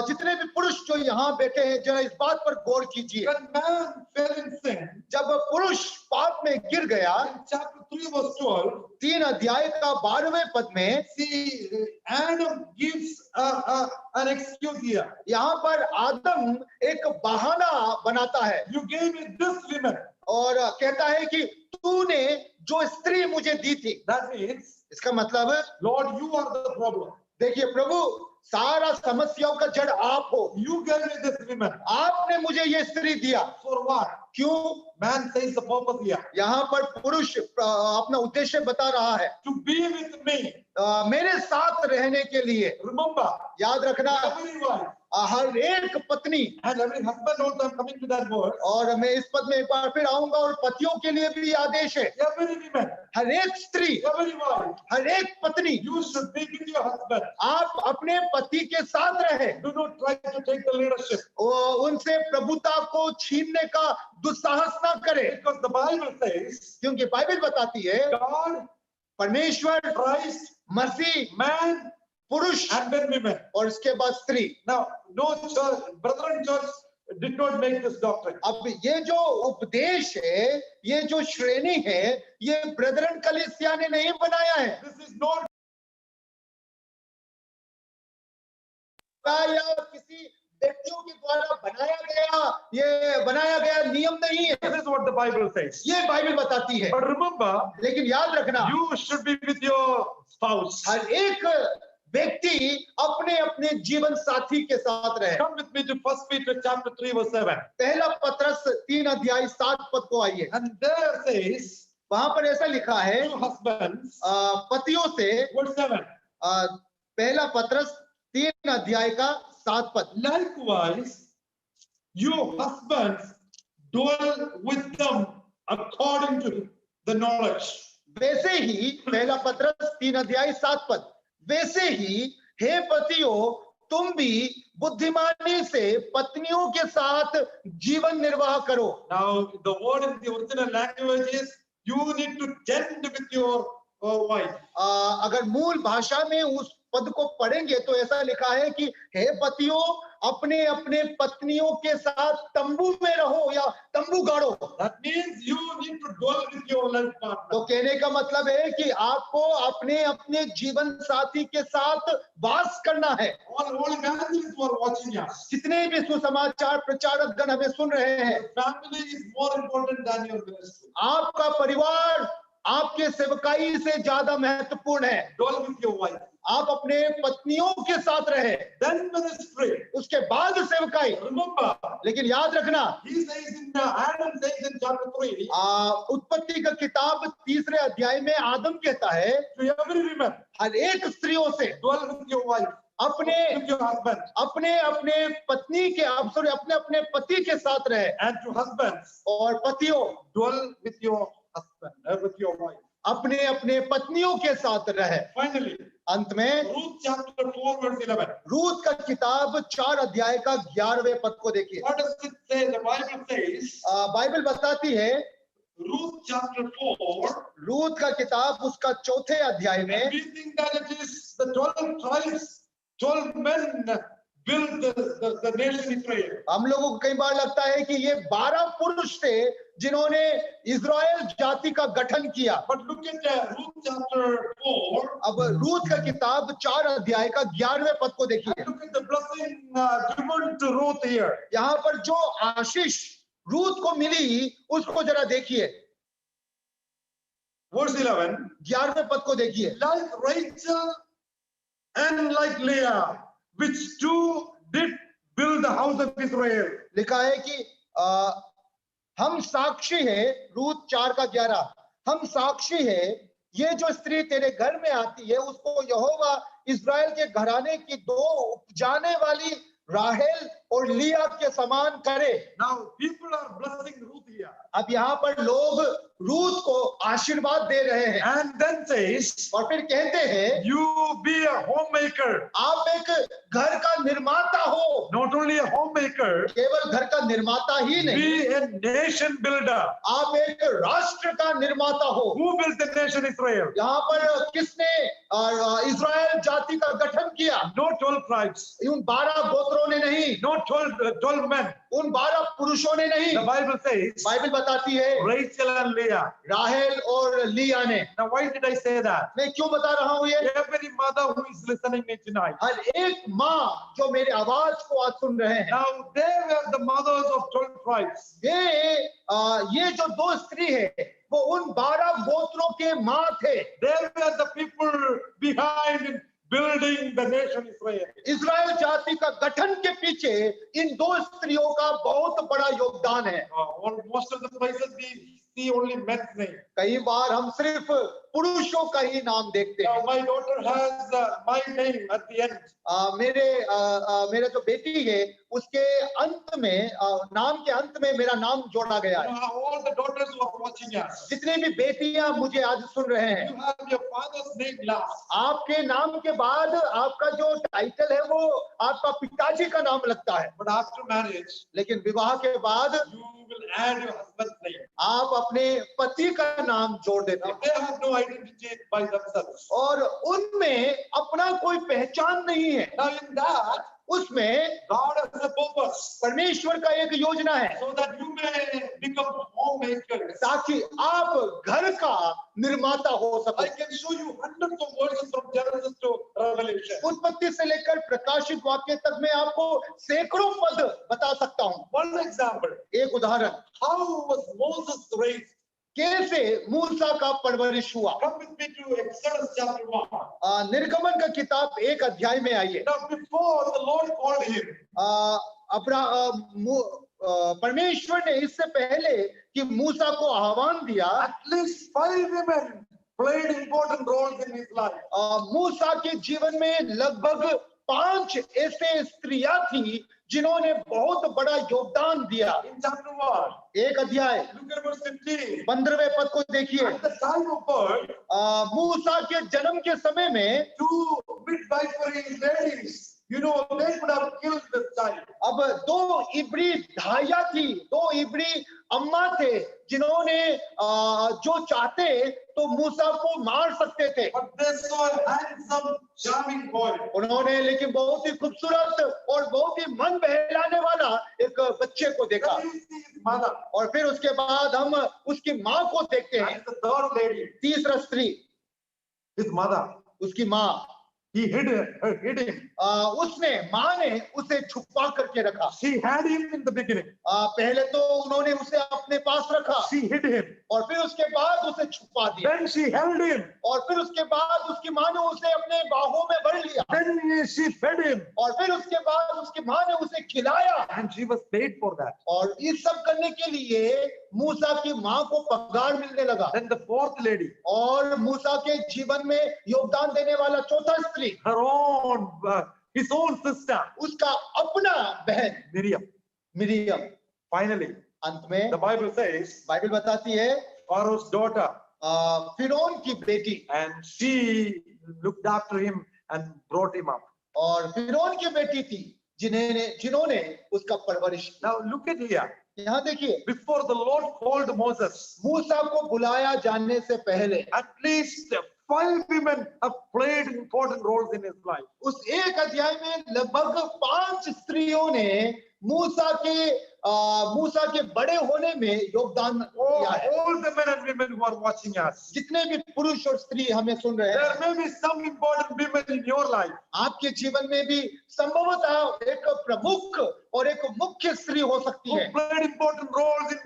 जितने भी पुरुष जो यहाँ बैठे हैं, जरा इस बात पर गौर कीजिए। When man fell in sin, जब पुरुष पाप में गिर गया, in chapter 3 verse 12, 3 अध्याय का 12वें पद में, see, Adam gives an excuse here. यहाँ पर आदम एक बहाना बनाता है You gave me this woman. और कहता है कि तूने जो स्त्री मुझे दी थी। That means, इसका मतलब, Lord, you are the problem. देखिए प्रभु, सारा समस्याओं का जड़ आप हो। You gave me this woman. आपने मुझे ये स्त्री दिया। For what? क्यों? Man says the purpose here. यहाँ पर पुरुष अपना उद्देश्य बता रहा है, To be with me. मेरे साथ रहने के लिए। Remember, याद रखना, every wife हर एक पत्नी, and every husband also, I'm coming to that word. और मैं इस पद में एक बार फिर आऊंगा, और पतियों के लिए भी आदेश है, Every woman, हर एक स्त्री, every wife, हर एक पत्नी, you should be with your husband. आप अपने पति के साथ रहे, Do not try to take the leadership. उनसे प्रभुता को छीनने का दुस्साहस ना करें, Because the Bible says, क्योंकि बाइबल बताती है God, परमेश्वर, Christ, मसीह, man, पुरुष and then women. और इसके बाद स्त्री। Now, no church, brethren church did not make this doctrine. अब ये जो उपदेश है, ये जो श्रेणी है, ये ब्रदरन कलीसिया ने नहीं बनाया है, This is not या किसी व्यक्तियों के द्वारा बनाया गया नियम नहीं है, this is what the Bible says. ये बाइबल बताती है। But remember, लेकिन याद रखना, you should be with your spouse. हर एक व्यक्ति अपने अपने जीवन साथी के साथ रहे। Come with me to 1 Peter chapter 3 verse 7. पहला पत्रस 3 अध्याय 7 पद को आइए, And there says, वहां पर ऐसा लिखा है, you husbands, पतियों से, verse 7. पहला पत्रस 3 अध्याय का 7 पद, Likewise, you husbands dwell with them according to the knowledge. वैसे ही, पहला पत्रस 3 अध्याय 7 पद, वैसे ही हे पतियों, तुम भी बुद्धिमानी से पत्नियों के साथ जीवन निर्वाह करो। Now, the word in the original language is, you need to tend with your wife. अगर मूल भाषा में उस पद को पढ़ेंगे तो ऐसा लिखा है कि हे पतियों, अपने अपने पत्नियों के साथ तंबू में रहो या तंबू गाड़ो। That means you need to dwell with your life तो partner. कहने का मतलब है कि आपको अपने अपने जीवन साथी के साथ वास करना है। All evangelists who are watching us. जितने भी सुसमाचार प्रचारक गण हमें सुन रहे हैं, Your family is more important than your ministry. आपका परिवार आपके सेवकाई से ज्यादा महत्वपूर्ण है। Dwell with your wife. आप अपने पत्नियों के साथ रहे, Then ministry. उसके बाद सेवकाई। Remember, लेकिन याद रखना, he says in Adam says in chapter 3, उत्पत्ति का किताब 3 अध्याय में आदम कहता है, to every woman, हर एक स्त्रियों से dwell with your wife, अपने with your husband, अपने अपने पत्नी के अपने अपने पति के साथ रहे, and to husbands, और पतियों dwell with your husband, with your wife. अपने अपने पत्नियों के साथ रहे। Finally, अंत में Ruth chapter 4 verse 11. रूत का किताब 4 अध्याय का 11वें पद को देखिए। What does it say? The Bible says, Bible बताती है, Ruth chapter 4, रूत का किताब उसका 4थे अध्याय में, we think that it is the 12 tribes, 12 men built the nation Israel. हम लोगों को कई बार लगता है कि ये 12 पुरुष थे जिन्होंने इजराइल जाति का गठन किया। But look at Ruth chapter 4. अब रूत का किताब 4 अध्याय का 11वें पद को देखिए। Look at the blessing given to Ruth here. यहाँ पर जो आशीष रूत को मिली उसको जरा देखिए। Verse 11. 11वें पद को देखिए। Like Rachel and like Leah, which two did build the house of Israel. लिखा है कि हम साक्षी है, रूत 4 का 11, हम साक्षी है, ये जो स्त्री तेरे घर में आती है उसको यहोवा इस्राएल के घराने की 2 उपजाने वाली राहेल और लिया के समान करे। Now people are blessing Ruth here. अब यहाँ पर लोग रूत को आशीर्वाद दे रहे हैं, And then says, और फिर कहते हैं, you be a homemaker. आप एक घर का निर्माता हो। Not only a homemaker, केवल घर का निर्माता ही नहीं, be a nation builder. आप एक राष्ट्र का निर्माता हो। Who built the nation Israel? यहाँ पर किसने इजराइल जाति का गठन किया? No 12 tribes, उन 12 गोत्रों ने नहीं, no 12 men. उन 12 पुरुषों ने नहीं। The Bible says, बाइबल बताती है Rachel and Leah. राहेल और लिया ने। Now why did I say that? मैं क्यों बता रहा हूँ ये? Every mother who is listening me tonight. हर एक माँ जो मेरे आवाज को आज सुन रहे हैं, Now they were the mothers of 12 tribes. ये जो 2 स्त्री है वो उन 12 गोत्रों के माँ थे। They were the people behind building the nation Israel. इस्राएल जाति का गठन के पीछे इन दो स्त्रियों का बहुत बड़ा योगदान है। On most of the places we see only men's name. कई बार हम सिर्फ पुरुषों का ही नाम देखते Now हैं। my daughter has my name at the end. मेरे जो बेटी है उसके अंत में नाम के अंत में मेरा नाम जोड़ा गया है। All the daughters who are watching us, जितनी भी बेटियां मुझे आज सुन रहे हैं, you have your father's name last. आपके नाम के बाद आपका जो टाइटल है वो आपका पिताजी का नाम लगता है, But after marriage, लेकिन विवाह के बाद you will add your husband's name. आप अपने पति का नाम जोड़ देते Now हैं they have no identity by themselves. और उनमें अपना कोई पहचान नहीं है। Now in that, उसमें God has a purpose परमेश्वर का एक योजना है so that you may become homemakers. ताकि आप घर का निर्माता हो I सके। can show you hundreds of verses from Genesis to Revelation. उत्पत्ति से लेकर प्रकाशित वाक्य तक मैं आपको सैकड़ों पद बता सकता हूँ। One example, एक उदाहरण, how was Moses raised? कैसे मूसा का परवरिश हुआ। Come with me to Exodus chapter 1. निर्गमन का किताब 1 अध्याय में आइए। Now before the Lord called him, परमेश्वर ने इससे पहले कि मूसा को आह्वान दिया, at least 5 women played important roles in his life. मूसा के जीवन में लगभग 5 ऐसे स्त्रियां थी जिन्होंने बहुत बड़ा योगदान दिया। In chapter 1, 1 अध्याय look at verse 15. 15वें पद को देखिए। At the time of birth, मूसा के जन्म के समय में 2 midwifery ladies, you know, they could have killed this child. अब 2 इब्री धाइयां थी, 2 इब्री अम्मा थे जिन्होंने जो चाहते तो मूसा को मार सकते थे। But they saw a handsome, charming boy. उन्होंने लेकिन बहुत ही खूबसूरत और बहुत ही मन बहलाने वाला एक बच्चे को देखा। Then we see his mother. और फिर उसके बाद हम उसकी माँ को देखते हैं। And the third lady, तीसरा स्त्री, his mother. उसकी माँ, He hid him. उसने माँ ने उसे छुपा करके रखा। She had him in the beginning. पहले तो उन्होंने उसे अपने पास रखा She hid him. और फिर उसके बाद उसे छुपा दिया Then she held him. और फिर उसके बाद उसकी माँ ने उसे अपने बाहों में भर लिया Then she fed him. और फिर उसके बाद उसकी माँ ने उसे खिलाया। And she was paid for that. और इस सब करने के लिए मूसा की माँ को पगार मिलने लगा। Then the fourth lady, और मूसा के जीवन में योगदान देने वाला चौथा स्त्री, her own, his own sister, उसका अपना बहन Miriam. मिरियम। Finally, अंत में the Bible says, बाइबल बताती है Pharaoh's daughter, फिरौन की बेटी, and she looked after him and brought him up. और फिरौन की बेटी थी जिन्होंने उसका परवरिश किया। Now look at here. यहाँ देखिए, Before the Lord called Moses, मूसा को बुलाया जाने से पहले at least 5 women have played important roles in his life. उस 1 अध्याय में लगभग 5 स्त्रियों ने मूसा के बड़े होने में योगदान दिया है। All the men and women who are watching us, जितने भी पुरुष और स्त्री हमें सुन रहे हैं, there may be some important women in your life. आपके जीवन में भी संभवतः एक प्रमुख और एक मुख्य स्त्री हो सकती Who है played important roles in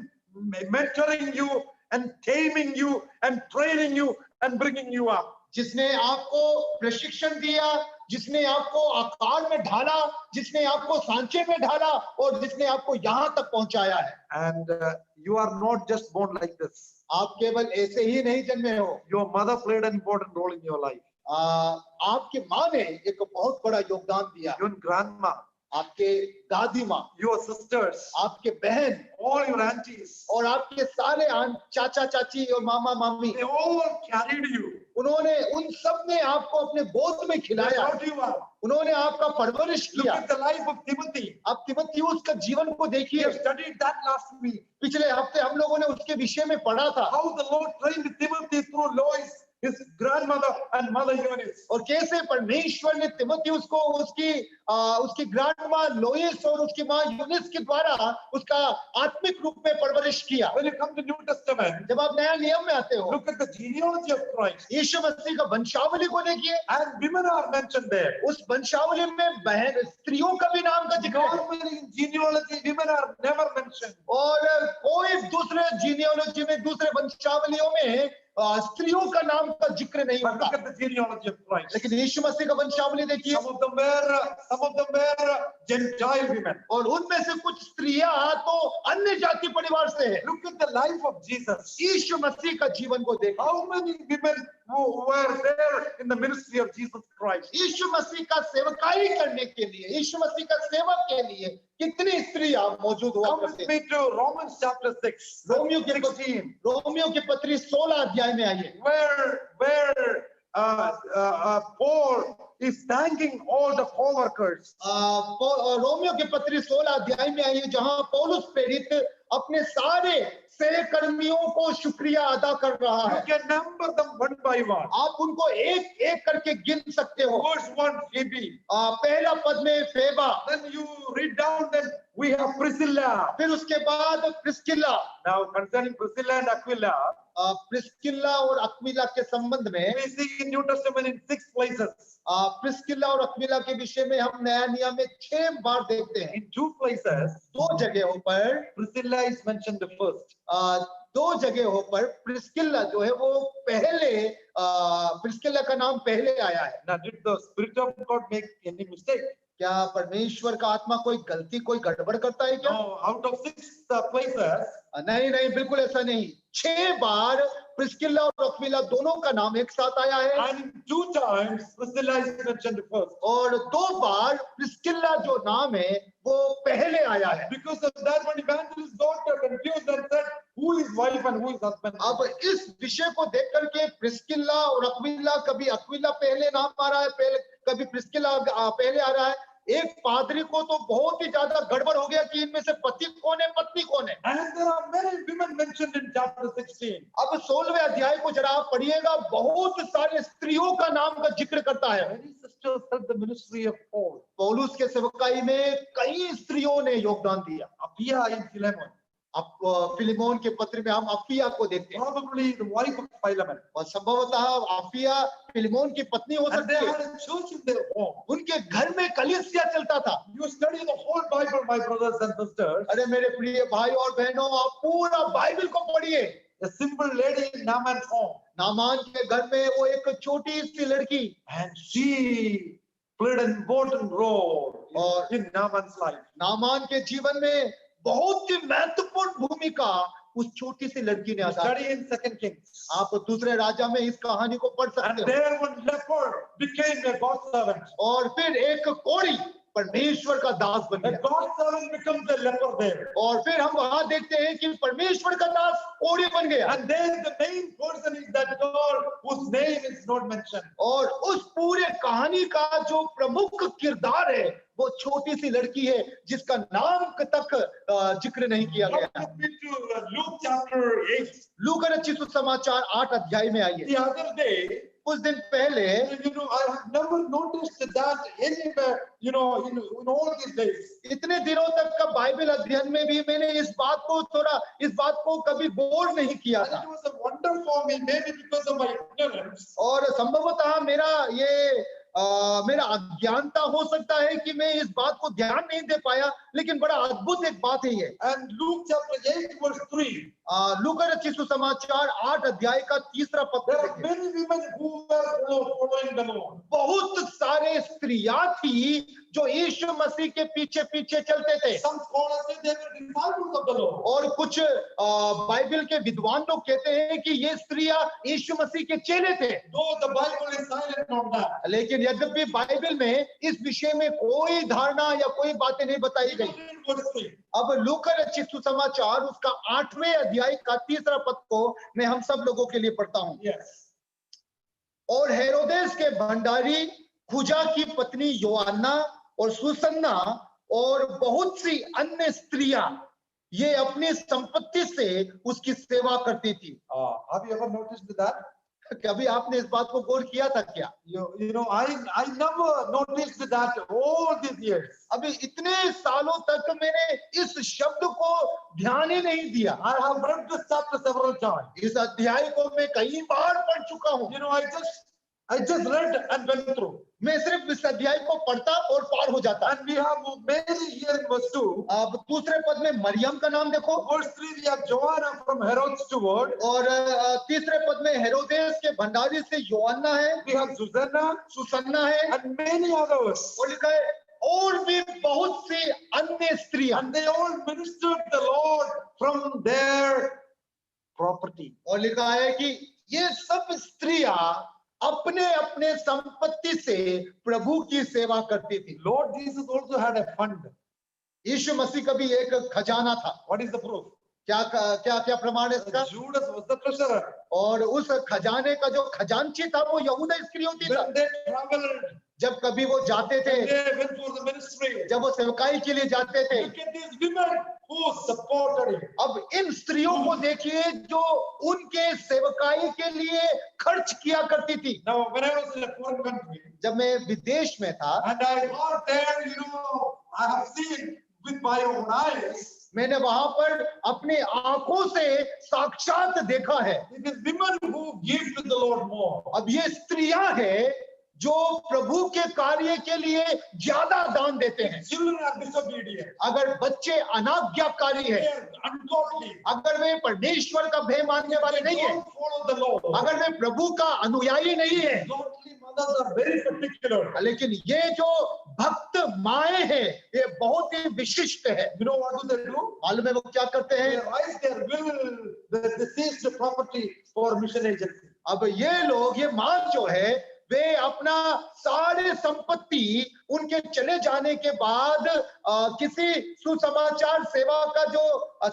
mentoring you and taming you and training you and bringing you up. जिसने आपको प्रशिक्षण दिया, जिसने आपको आकार में ढाला, जिसने आपको सांचे में ढाला और जिसने आपको यहाँ तक पहुंचाया है। And you are not just born like this. आप केवल ऐसे ही नहीं जन्मे हो। Your mother played an important role in your life. आपकी माँ ने एक बहुत बड़ा योगदान दिया। Your grandma, आपके दादी माँ, your sisters, आपके बहन all your aunties, और आपके सारे चाचा चाची और मामा मामी, they all carried you. उन्होंने उन सब ने आपको अपने गोद में They खिलाया, brought you up. उन्होंने आपका परवरिश Look किया। at the life of Timothy. आप तिमुथियुस का जीवन को We देखिए। have studied that last week. पिछले हफ्ते हम लोगों ने उसके विषय में पढ़ा था How the Lord trained Timothy through Lois, his grandmother, and Mother Eunice. और कैसे परमेश्वर ने तिमुथियुस को उसकी ग्रैंडमा लोइस और उसकी माँ यूनिस के द्वारा उसका आत्मिक रूप में परवरिश किया। When you come to New Testament, जब आप नया नियम में आते हो, look at the genealogy of Christ. यीशु मसीह का वंशावली को देखिए। And women are mentioned there. उस वंशावली में बहन स्त्रियों का भी नाम का जिक्र है Normally in genealogy, women are never mentioned. और कोई दूसरे जीनियोलॉजी में, दूसरे वंशावलियों में स्त्रियों का नाम का जिक्र नहीं But look होता। at the genealogy of Christ. लेकिन यीशु मसीह का वंशावली देखिए, Some of them were Gentile women. और उनमें से कुछ स्त्रियां तो अन्य जाति परिवार से है। Look at the life of Jesus. यीशु मसीह का जीवन को देखो, How many women who were there in the ministry of Jesus Christ? यीशु मसीह का सेवकाई करने के लिए, यीशु मसीह का सेवक के लिए कितनी स्त्रियां मौजूद हुआ Come करते with थे। me to Romans chapter 6, Romeo की 16, रोमियो की पत्री 16 अध्याय में आइए, where Paul is thanking all the co-workers. Romeo की पत्री 16 अध्याय में आइए, जहां पौलुस प्रेरित अपने सारे सहकर्मियों को शुक्रिया अदा कर रहा You है। can number them one by one. आप उनको एक एक करके गिन सकते हो। Verse 1, Phoebe. पहला पद में faba, Then you read down, then we have Priscilla. फिर उसके बाद Priscilla. Now concerning Priscilla and Aquila, Priscilla और अक्विला के संबंध में, we see in New Testament in 6 places. Priscilla और अक्विला के विषय में हम नया नियम में 6 बार देखते हैं। In 2 places, 2 जगहों पर, Priscilla is mentioned the first. 2 जगहों पर प्रिस्किल्ला जो है वो पहले, प्रिस्किल्ला का नाम पहले आया है। Now, did the Spirit of God make any mistake? क्या परमेश्वर का आत्मा कोई गलती, कोई गड़बड़ करता है क्या? No, out of 6 places, नहीं नहीं, बिल्कुल ऐसा नहीं। 6 बार प्रिस्किल्ला और अक्विला दोनों का नाम एक साथ आया है, and 2 times Priscilla is mentioned first. और 2 बार प्रिस्किल्ला जो नाम है वो पहले आया है। Because of that, when evangelist got confused and said, who is wife and who is husband? अब इस विषय को देख करके प्रिस्किल्ला और अक्विला, कभी अक्विला पहले नाम आ रहा है, पहले कभी प्रिस्किल्ला पहले आ रहा है। एक पादरी को तो बहुत ही ज्यादा गड़बड़ हो गया कि इनमें से पति कौन है, पत्नी कौन है। And there are many women mentioned in chapter 16. अब 16वें अध्याय को जरा आप पढ़िएगा, बहुत सारे स्त्रियों का नाम का जिक्र करता है। Many sisters helped the ministry of Paul. पौलुस के सेवकाई में कई स्त्रियों ने योगदान दिया। Apphia and Philemon, अब फिलिमोन के पत्र में हम अफिया को देखते हैं, probably the wife of Philemon. और संभवतः अफिया फिलिमोन की पत्नी हो And they सकती है। had a church in their home. उनके घर में कलीसिया चलता था। You study the whole Bible, my brothers and sisters. अरे मेरे प्रिय भाई और बहनों, आप पूरा बाइबल को पढ़िए। A simple lady in Naaman's home, Naaman के घर में वो एक छोटी सी लड़की, and she played an important role in Naaman's life. Naaman के जीवन में बहुत ही महत्वपूर्ण भूमिका उस छोटी सी लड़की ने You अदा study की। in 2 Kings. आप दूसरे राजा में इस कहानी को पढ़ And सकते हो। there one leper became a God servant. और फिर एक कोढ़ी परमेश्वर का दास बन A गया, God servant becomes a leper there. और फिर हम वहां देखते हैं कि परमेश्वर का दास कोढ़ी बन गया। And then the main person is that girl whose name is not mentioned. और उस पूरे कहानी का जो प्रमुख किरदार है वो छोटी सी लड़की है जिसका नाम तक जिक्र नहीं किया गया। Come with me to Luke chapter 8. लूका रचित सुसमाचार 8 अध्याय में आइए। The other day, कुछ दिन पहले, I have never noticed that anywhere, in all these days. इतने दिनों तक का बाइबल अध्ययन में भी मैंने इस बात को कभी गौर नहीं किया And था, it was a wonder for me, maybe because of my ignorance. और संभवतः मेरा अज्ञानता हो सकता है कि मैं इस बात को ध्यान नहीं दे पाया, लेकिन बड़ा अद्भुत एक बात है ये। And Luke chapter 8 verse 3. लूका रचित सुसमाचार 8 अध्याय का 3 पद There are देखिए। many women who were following the Lord. बहुत सारे स्त्रियां थी जो यीशु मसीह के पीछे पीछे चलते थे, Some scholars say they were disciples of the Lord. और कुछ बाइबल के विद्वान लोग कहते हैं कि ये स्त्रियां यीशु मसीह के चेले थे। Though the Bible is silent on that. लेकिन यद्यपि बाइबल में इस विषय में कोई धारणा या कोई बातें नहीं बताई गई। Read verse 3. अब लूका रचित सुसमाचार उसका 8वें अध्याय का 3 पद को मैं हम सब लोगों के लिए पढ़ता हूं। Yes. और हेरोदेस के भंडारी खुजा की पत्नी योआना और सुसन्ना और बहुत सी अन्य स्त्रियां ये अपनी संपत्ति से उसकी सेवा करती थी। Have you ever noticed that? कभी आपने इस बात को गौर किया था क्या? I never noticed that all these years. अभी इतने सालों तक मैंने इस शब्द को ध्यान ही नहीं दिया। I have read this chapter several times. इस अध्याय को मैं कई बार पढ़ चुका हूँ। I just I just read and went through. मैं सिर्फ इस अध्याय को पढ़ता और पार हो जाता। And we have Mary here in verse 2. अब दूसरे पद में मरियम का नाम देखो, Verse 3, we have Joanna from Herod's steward. और तीसरे पद में हेरोदेस के भंडारी से योअन्ना है, We have Susanna सुसन्ना है, and many others. और लिखा है और भी बहुत सी अन्य स्त्रियां, And they all ministered the Lord from their property. और लिखा है कि ये सब स्त्रियां अपने अपने संपत्ति से प्रभु की सेवा करती थी। Lord Jesus also had a fund. यीशु मसीह का भी एक खजाना था। What is the proof? क्या क्या क्या प्रमाण है इसका? Judas was the treasurer. और उस खजाने का जो खजांची था वो यहूदा इस्करियोती था। When they traveled, जब कभी वो जाते थे, they went for the ministry. जब वो सेवकाई के लिए जाते थे, Look at these women who supported him. अब इन स्त्रियों को देखिए जो उनके सेवकाई के लिए खर्च किया करती थी। Now, when I was in a foreign country, जब मैं विदेश में था, and I got there, I have seen with my own eyes. मैंने वहां पर अपने आंखों से साक्षात देखा है। It is women who give to the Lord more. अब ये स्त्रियां हैं जो प्रभु के कार्य के लिए ज्यादा दान देते हैं। Children are disobedient. अगर बच्चे अनाज्ञाकारी They हैं, are ungodly. अगर वे परमेश्वर का भय मानने वाले They नहीं है, don't follow the Lord. अगर वे प्रभु का अनुयायी नहीं है, Godly mothers are very particular. लेकिन ये जो भक्त माएं हैं ये बहुत ही विशिष्ट है। You know what do they do? मालूम है वो क्या करते They हैं? raise their will, the seized property for mission agency. अब ये लोग, ये मां जो है, वे अपना सारे संपत्ति उनके चले जाने के बाद किसी सुसमाचार सेवा का जो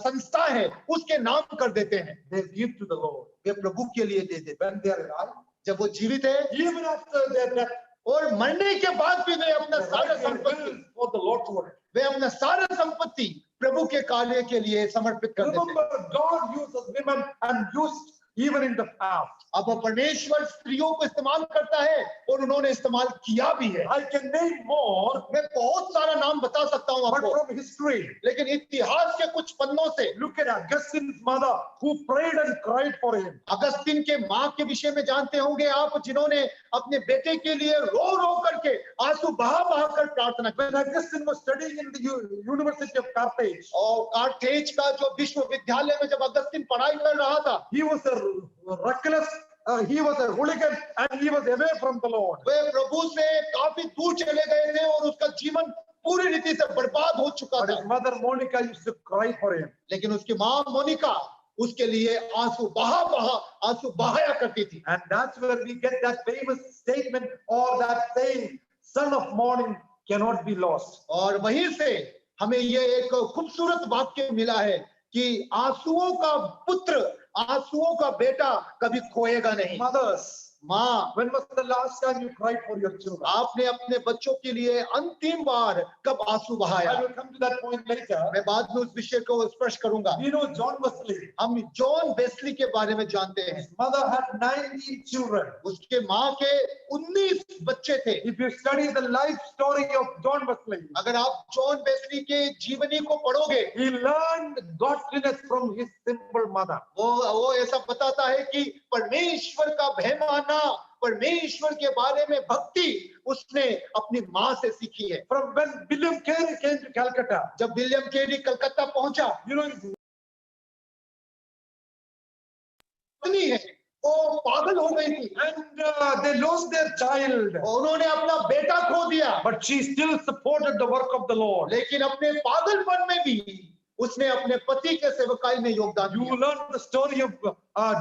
संस्था है उसके नाम कर देते हैं। They give to the Lord. वे प्रभु के लिए दे देते हैं। When they are alive, जब वो जीवित है even after their death, और मरने के बाद भी वे अपना they सारा raise their संपत्ति, will for the Lord's work. वे अपना सारा संपत्ति प्रभु के कार्य के लिए समर्पित कर देते हैं। Remember, God uses women and used even in the past. अब परमेश्वर स्त्रियों को इस्तेमाल करता है और उन्होंने इस्तेमाल किया भी है। I can name more, मैं बहुत सारा नाम बता सकता हूँ but आपको, from history, लेकिन इतिहास के कुछ पन्नों से look at Augustine's mother who prayed and cried for him. Augustine के माँ के विषय में जानते होंगे आप, जिन्होंने अपने बेटे के लिए रो रो करके आंसू बहा बहा कर प्रार्थना की। When Augustine was studying in the University of Carthage, और कार्थेज का जो विश्वविद्यालय में जब अगस्तीन पढ़ाई कर रहा था, he was a reckless, he was a hooligan, and he was away from the Lord. वे प्रभु से काफी दूर चले गए थे और उसका जीवन पूरी रीति से बर्बाद हो चुका But था। his mother Monica used to cry for him. लेकिन उसकी माँ मोनिका उसके लिए आंसू बहाया करती थी। And that's where we get that famous statement or that saying, son of morning cannot be lost. और वहीं से हमें ये एक खूबसूरत वाक्य मिला है कि आंसुओं का पुत्र, आंसुओं का बेटा कभी खोएगा नहीं। Mothers, माँ, when was the last time you cried for your children? आपने अपने बच्चों के लिए अंतिम बार कब आंसू बहाया? I will come to that point later. मैं बाद में उस विषय को स्पर्श करूंगा। You know John Wesley, हम जॉन वेस्ली के बारे में जानते हैं। his mother had 19 children. उसके माँ के 19 बच्चे थे। If you study the life story of John Wesley, अगर आप जॉन वेस्ली के जीवनी को पढ़ोगे, he learned godliness from his simple mother. वो ऐसा बताता है कि परमेश्वर का भय मानना, परमेश्वर के बारे में भक्ति उसने अपनी माँ से सीखी है। From when William Carey came to Calcutta, जब विलियम केरी कलकत्ता पहुंचा, you know, इतनी है वो पागल हो गई थी and they lost their child, और उन्होंने अपना बेटा खो दिया, but she still supported the work of the Lord. लेकिन अपने पागलपन में भी उसने अपने पति के सेवकाई में योगदान You दिया। learn the story of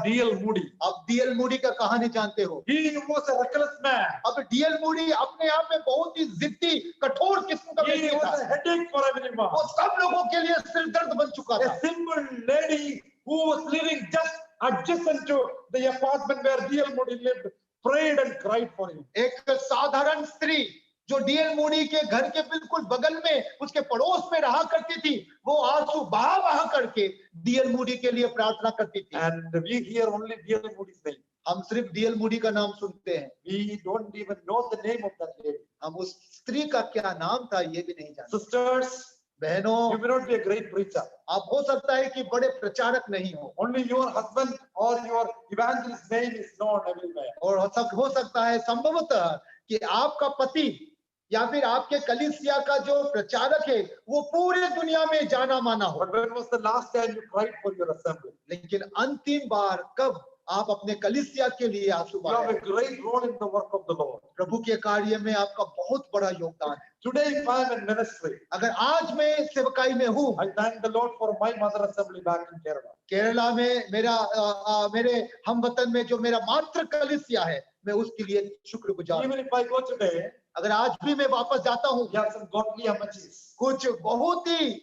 D.L. Moody. अब डीएल मूडी का कहानी जानते हो। He was a reckless man. अब डीएल मूडी अपने आप में बहुत ही जिद्दी, कठोर किस्म का He व्यक्ति was था। a headache for everyone. वो सब लोगों के लिए सिर दर्द बन चुका था। A simple lady who was living just adjacent to the apartment where D.L. Moody lived, prayed and cried for him. एक साधारण स्त्री जो डीएल मूडी के घर के बिल्कुल बगल में उसके पड़ोस में रहा करती थी, वो आंसू बहा बहा करके डीएल मूडी के लिए प्रार्थना करती थी। And we hear only D.L. Moody's name. हम सिर्फ डीएल मूडी का नाम सुनते हैं, We don't even know the name of that lady. हम उस स्त्री का क्या नाम था ये भी नहीं जानते। Sisters, बहनों, You may not be a great preacher. आप हो सकता है कि बड़े प्रचारक नहीं हो, Only your husband or your evangelist name is known everywhere. और हो सकता है संभवतः कि आपका पति या फिर आपके कलीसिया का जो प्रचारक है वो पूरे दुनिया में जाना माना हो। But when was the last time you cried for your assembly? लेकिन अंतिम बार कब आप अपने कलीसिया के लिए आंसू You have बहाए? a great role in the work of the Lord. प्रभु के कार्य में आपका बहुत बड़ा योगदान है। Today, if I am in ministry, अगर आज मैं सेवकाई में हूँ, I thank the Lord for my mother assembly back in Kerala. Kerala में मेरे हमवतन में जो मेरा मातृ कलीसिया है, मैं उसके लिए शुक्रगुजार हूं। Even if I go today, अगर आज भी मैं वापस जाता हूँ, we have some godly amateurs. कुछ बहुत ही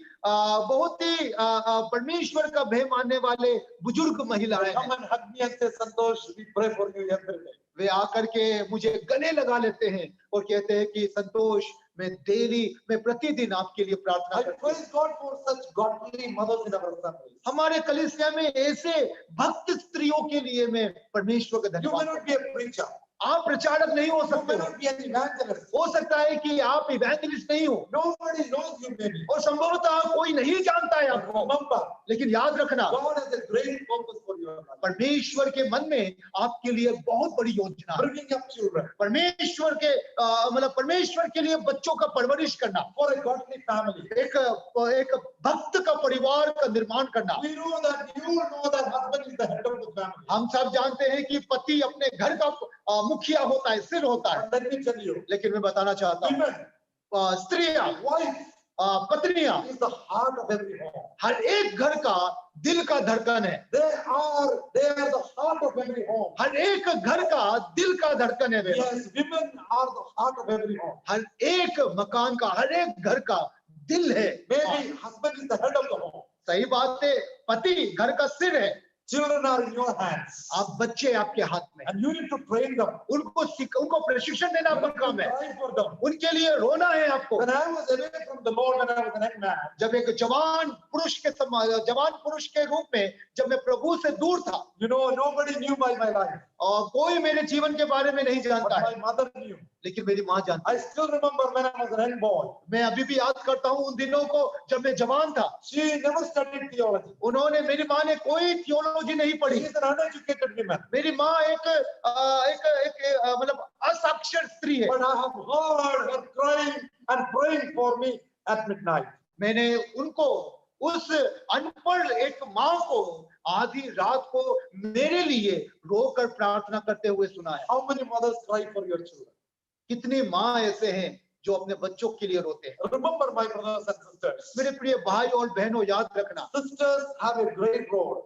परमेश्वर का भय मानने वाले बुजुर्ग महिलाएं Come हैं। and hug me and say, Santosh, we pray for you every day. वे आकर के मुझे गले लगा लेते हैं और कहते हैं कि संतोष, मैं प्रतिदिन आपके लिए प्रार्थना I करती हूँ। praise God for such godly mothers in our assemblies. हमारे कलीसिया में ऐसे भक्त स्त्रियों के लिए मैं परमेश्वर का You may धन्यवाद not be a preacher. आप प्रचारक नहीं हो You may सकते, not be an evangelist. हो सकता है कि आप इवेंजलिस्ट नहीं हो Nobody knows you maybe. और संभवतः कोई नहीं जानता है But आपको, remember, लेकिन याद रखना God has a great purpose for your life. परमेश्वर के मन में आपके लिए बहुत बड़ी योजना है। Bringing up children परमेश्वर के परमेश्वर के लिए बच्चों का परवरिश करना, for a godly family. एक भक्त का परिवार का निर्माण करना। We know that you know that husband is the head of the family. हम सब जानते हैं कि पति अपने घर का मुखिया होता है, सिर होता है, But let me tell you, लेकिन मैं बताना चाहता हूँ, women, स्त्रियां, wife पत्नियां is the heart of every home. हर एक घर का दिल का धड़कन है, They are the heart of every home. हर एक घर का दिल का धड़कन है वे। Yes, women are the heart of every home. हर एक मकान का, हर एक घर का दिल है। Maybe husband is the head of the home. सही बात है, पति घर का सिर है, Children are in your hands. आप बच्चे आपके हाथ में, And you need to train them. उनको प्रशिक्षण देना You आपका need काम to है, cry for them. उनके लिए रोना है आपको। When I was away from the Lord, when I was an young man, जब एक जवान पुरुष के रूप में जब मैं प्रभु से दूर था, you know, nobody knew my life. और कोई मेरे जीवन के बारे में नहीं But जानता है, my mother knew. लेकिन मेरी माँ जानती I है। still remember when I was a young boy. मैं अभी भी याद करता हूँ उन दिनों को जब मैं जवान था। She never studied theology. मेरी माँ ने कोई थियोलॉजी नहीं She पढ़ी। is an uneducated woman. मेरी माँ मतलब असाक्षर स्त्री है। But I have heard her crying and praying for me at midnight. मैंने उनको, उस अनपढ़ एक माँ को आधी रात को मेरे लिए रोकर प्रार्थना करते हुए सुना है। How many mothers cry for your children? कितनी माँ ऐसे हैं जो अपने बच्चों के लिए रोते हैं। Remember, my brothers and sisters. मेरे प्रिय भाई और बहनों, याद रखना, Sisters have a great role.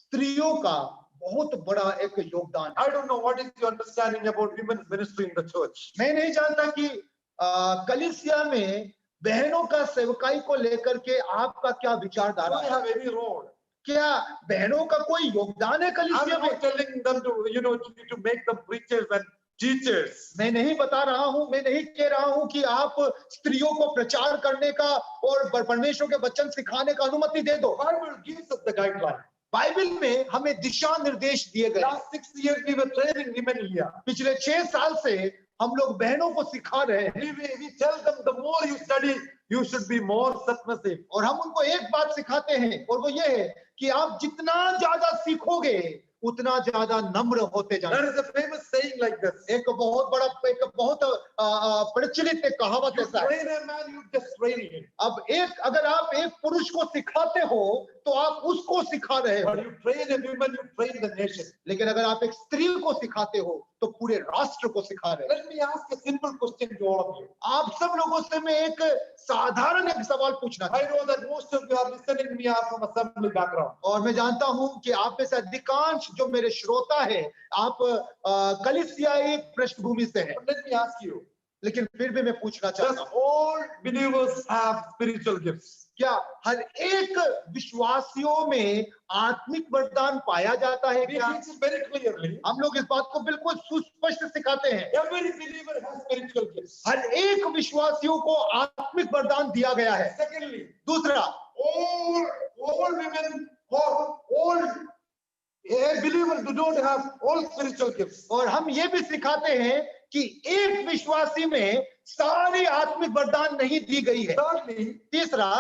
स्त्रियों का बहुत बड़ा एक योगदान है। I don't know what is your understanding about women's ministry in the church. मैं नहीं जानता कि कलीसिया में बहनों का सेवकाई को लेकर के आपका क्या विचारधारा Do they है? have any role? क्या बहनों का कोई योगदान है I'm कलीसिया में? not telling them to make them preachers and teachers. मैं नहीं बता रहा हूं, मैं नहीं कह रहा हूं कि आप स्त्रियों को प्रचार करने का और परमेश्वर के वचन सिखाने का अनुमति दे दो। Bible gives us the guideline. Bible में हमें दिशा निर्देश दिए गए। Last 6 years we were training women here. पिछले 6 साल से हम लोग बहनों को सिखा रहे हैं We tell them the more you study, you should be more submissive. और हम उनको एक बात सिखाते हैं और वो ये है कि आप जितना ज्यादा सीखोगे उतना ज्यादा नम्र होते There जाएंगे। is a famous saying like this. एक बहुत प्रचलित एक कहावत You ऐसा है, train a man, you just train him. अब अगर आप एक पुरुष को सिखाते हो तो आप उसको सिखा रहे हो, But you train a woman, you train the nation. लेकिन अगर आप एक स्त्री को सिखाते हो तो पूरे राष्ट्र को सिखा रहे हो। Let me ask a simple question to all of you. आप सब लोगों से मैं एक साधारण एक सवाल पूछना I चाहता हूं know that most of you are listening me are from assembly background. और मैं जानता हूं कि आप में से अधिकांश जो मेरे श्रोता है आप कलीसियाई पृष्ठभूमि से हैं, But let me ask you, लेकिन फिर भी मैं पूछना चाहता does हूं, all believers have spiritual gifts? क्या हर एक विश्वासियों में आत्मिक वरदान पाया जाता है We क्या? teach it very clearly. हम लोग इस बात को बिल्कुल सुस्पष्ट सिखाते हैं, Every believer has spiritual gifts. हर एक विश्वासियों को आत्मिक वरदान दिया गया है। Secondly, दूसरा, all women or all believers do not have all spiritual gifts. और हम ये भी सिखाते हैं कि एक विश्वासी में सारी आत्मिक वरदान नहीं दी गई है। Thirdly, तीसरा,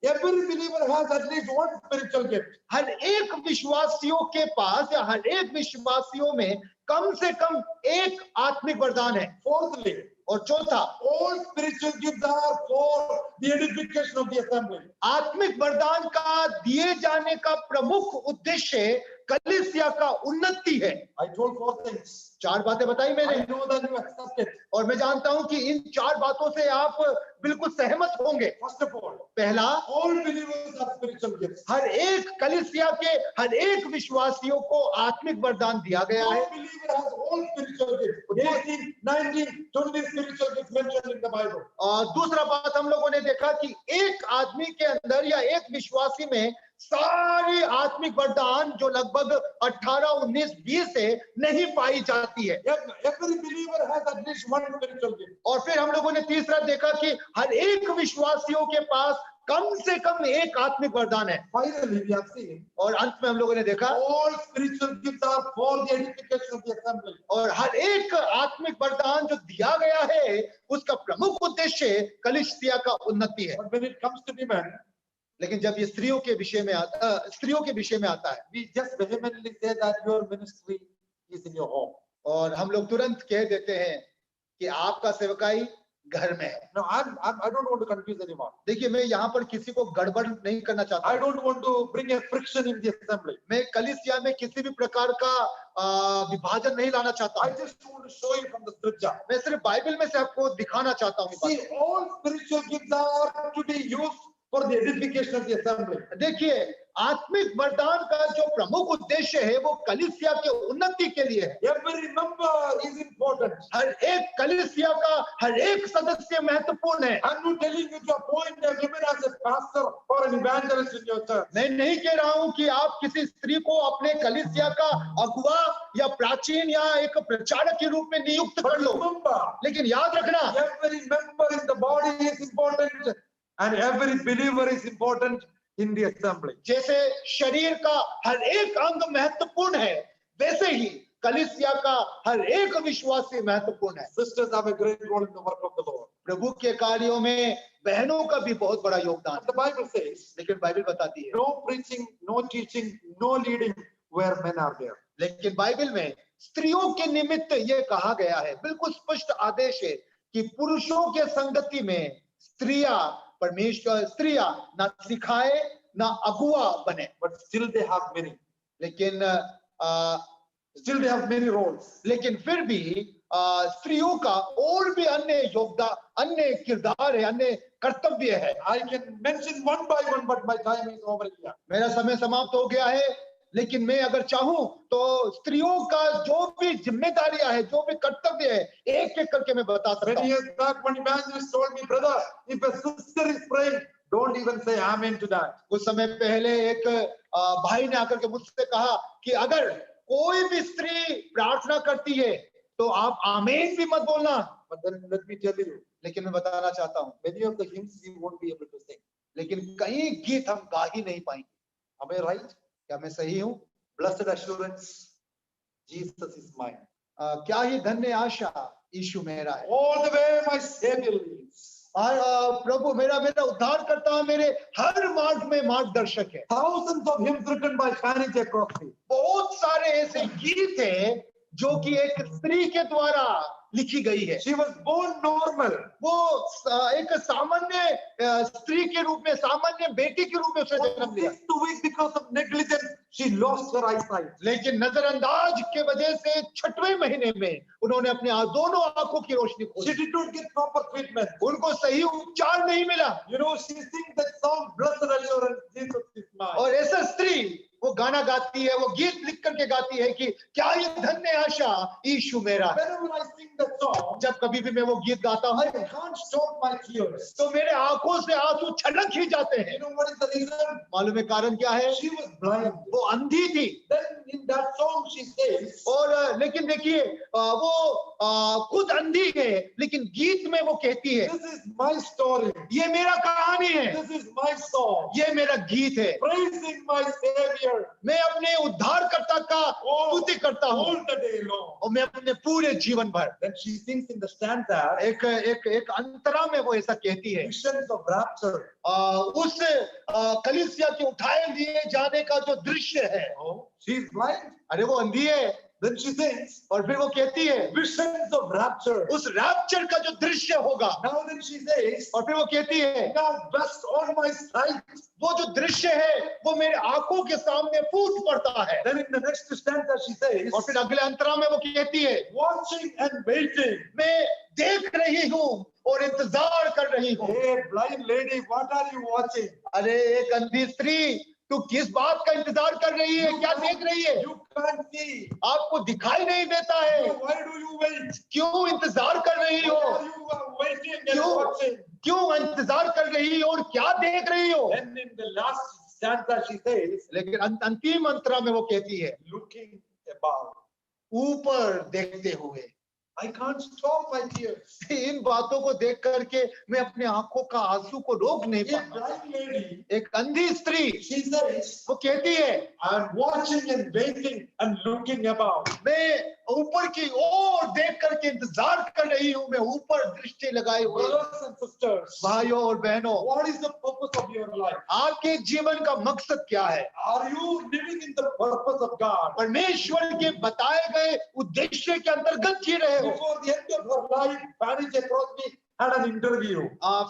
every believer has at least one spiritual gift. हर एक विश्वासियों के पास या हर एक विश्वासियों में कम से कम एक आत्मिक वरदान है। Fourthly, और चौथा, all spiritual gifts are for the edification of the assembly. आत्मिक वरदान का दिए जाने का प्रमुख उद्देश्य कलीसिया का उन्नति है। I told 4 things. 4 बातें बताई मैंने, I know that you accept it. और मैं जानता हूं कि इन 4 बातों से आप बिल्कुल सहमत होंगे। First of all, पहला, all believers have spiritual gifts. हर एक कलीसिया के हर एक विश्वासियों को आत्मिक वरदान दिया गया No है। believer has all spiritual gifts. 18, 19, 20 spiritual gifts mentioned in the Bible. और दूसरा बात हम लोगों ने देखा कि एक आदमी के अंदर या एक विश्वासी में सारी आत्मिक वरदान जो लगभग 18, 19, 20 से नहीं पाई जाती है। Every believer has at least one spiritual gift. और फिर हम लोगों ने तीसरा देखा कि हर एक विश्वासियों के पास कम से कम एक आत्मिक वरदान है। Finally, we have seen और अंत में हम लोगों ने देखा all spiritual gifts are for the edification of the assembly. और हर एक आत्मिक वरदान जो दिया गया है उसका प्रमुख उद्देश्य कलीसिया का उन्नति है। But when it comes to women, लेकिन जब ये स्त्रियों के विषय में आता है, we just vehemently say that your ministry is in your home. और हम लोग तुरंत कह देते हैं कि आपका सेवकाई घर में है। Now, I don't want to confuse anyone. देखिए, मैं यहाँ पर किसी को गड़बड़ नहीं करना चाहता। I don't want to bring a friction in the assembly. मैं कलीसिया में किसी भी प्रकार का विभाजन नहीं लाना चाहता I हूँ। just want to show you from the scripture. मैं सिर्फ बाइबल में से आपको दिखाना चाहता हूँ। See, all spiritual gifts are to be used for the edification of the assembly. देखिए, आत्मिक वरदान का जो प्रमुख उद्देश्य है वो कलीसिया के उन्नति के लिए है। Every member is important. हर एक कलीसिया का हर एक सदस्य महत्वपूर्ण है। I'm not telling you to appoint a woman as a pastor or an evangelist in your church. मैं नहीं कह रहा हूं कि आप किसी स्त्री को अपने कलीसिया का अगुवा या प्राचीन या एक प्रचारक के रूप में नियुक्त कर But लो, remember, लेकिन याद रखना, every member in the body is important and every believer is important in the assembly. जैसे शरीर का हर एक अंग महत्वपूर्ण है, वैसे ही कलीसिया का हर एक विश्वासी महत्वपूर्ण है। Sisters have a great role in the work of the Lord. प्रभु के कार्यों में बहनों का भी बहुत बड़ा योगदान The Bible says, है। लेकिन बाइबल बताती है, no preaching, no teaching, no leading where men are there. लेकिन बाइबल में स्त्रियों के निमित्त ये कहा गया है, बिल्कुल स्पष्ट आदेश है कि पुरुषों के संगति में स्त्रियां ना सिखाए ना अगुआ बने। But still they have many. लेकिन Still they have many roles. लेकिन फिर भी स्त्रियों का और भी अन्य योगदान, अन्य किरदार है, अन्य कर्तव्य है। I can mention one by one, but my time is over here. मेरा समय समाप्त हो गया है, लेकिन मैं अगर चाहूं तो स्त्रियों का जो भी जिम्मेदारियां है, जो भी कर्तव्य है, एक एक करके मैं बता सकता Many हूं। years back, one evangelist told me, brother, if a sister is praying, don't even say amen to that. कुछ समय पहले एक भाई ने आकर के मुझसे कहा कि अगर कोई भी स्त्री प्रार्थना करती है तो आप आमीन भी मत बोलना। But then let me tell you, लेकिन मैं बताना चाहता हूं, many of the hymns we won't be able to sing. लेकिन कई गीत हम गा ही नहीं पाएंगे। Am I right? क्या मैं सही हूं? Blessed assurance, Jesus is mine. क्या ही धन्य आशा, यीशु मेरा है। All the way my Savior leads. प्रभु मेरा उद्धार करता मेरे हर मार्ग में मार्गदर्शक है। Thousands of hymns written by Fanny J. Crosby. बहुत सारे ऐसे गीत हैं जो कि एक स्त्री के द्वारा लिखी गई है। She was born normal. वो एक सामान्य स्त्री के रूप में, सामान्य बेटी के रूप में उसे जन्म लिया, 6 weeks because of negligence, she lost her eyesight. लेकिन नजरअंदाज के वजह से 6वें महीने में उन्होंने अपने दोनों आंखों की रोशनी खो She the. did not get proper treatment. उनको सही उपचार नहीं मिला। You know, she sings that song, Blessed assurance, Jesus is mine. और ऐसा स्त्री वो गाना गाती है, वो गीत लिख करके गाती है कि क्या ये धन्य आशा, यीशु मेरा है। Whenever I sing that song, जब कभी भी मैं वो गीत गाता हूँ I can't stop my tears. तो मेरे आंखों से आंसू छलक ही जाते हैं। You know what is the reason? मालूम है कारण क्या है? She was blind. वो अंधी थी। Then in that song she says, और लेकिन देखिए वो खुद अंधी है, लेकिन गीत में वो कहती है, this is my story. ये मेरा कहानी है, This is my song. ये मेरा गीत है, Praising my Savior मैं अपने उद्धारकर्ता का स्तुति करता हूँ all the day long. और मैं अपने पूरे जीवन भर। Then she she sings in the stanza एक अंतरा में वो ऐसा कहती है, visions of rapture. उस कलीसिया के उठाए लिए जाने का जो दृश्य है, Oh, she is blind. अरे वो अंधी है, Then she sings और फिर वो कहती है visions of rapture. उस रैप्चर का जो दृश्य होगा, Now then she says, और फिर वो कहती है now dust on my sight. वो जो दृश्य है वो मेरे आंखों के सामने फूट पड़ता है। Then in the next stanza she says, और फिर अगले अंतरा में वो कहती है watching and waiting. मैं देख रही हूँ और इंतजार कर रही हूँ। Hey, blind lady, what are you watching? अरे एक अंधी स्त्री, तू किस बात का इंतजार कर रही है, क्या देख रही है? You can't see. आपको दिखाई नहीं देता है, Why do you wait? क्यों इंतजार कर रही Why हो? are you waiting and क्यों? watching? क्यों इंतजार कर रही हो और क्या देख रही हो? And in the last stanza she says, लेकिन अंतिम अंतरा में वो कहती है looking above. ऊपर देखते हुए। I can't stop my tears. इन बातों को देख करके मैं अपने आंखों का आंसू को रोक नहीं A पाता। blind lady, एक अंधी स्त्री, she says, वो कहती है I'm watching and waiting and looking above. मैं ऊपर की ओर देख करके इंतजार कर रही हूँ, मैं ऊपर दृष्टि लगाए हुए। Brothers and sisters, भाइयों और बहनों, what is the purpose of your life? आपके जीवन का मकसद क्या है? Are you living in the purpose of God? परमेश्वर के बताए गए उद्देश्य के अंतर्गत जी रहे हो? Before the end of her life, Fanny J. Crosby had an interview.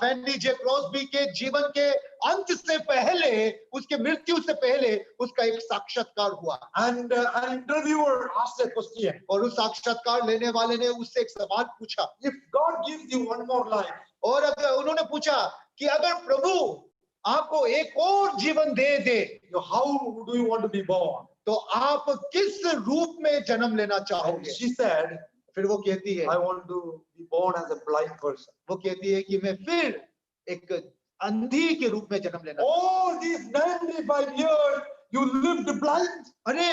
Fanny J Crosby के जीवन के अंत से पहले, उसके मृत्यु से पहले उसका एक साक्षात्कार हुआ, And an interviewer asked a question. और उस साक्षात्कार लेने वाले ने उससे एक सवाल पूछा, If God gives you one more life, और अगर उन्होंने पूछा कि अगर प्रभु आपको एक और जीवन दे, how do you want to be born? तो आप किस रूप में जन्म लेना And चाहोगे? she said, फिर वो कहती है, I want to be born as a blind person. वो कहती है कि मैं फिर एक अंधी के रूप में जन्म लेना। All these 95 years, you lived blind. अरे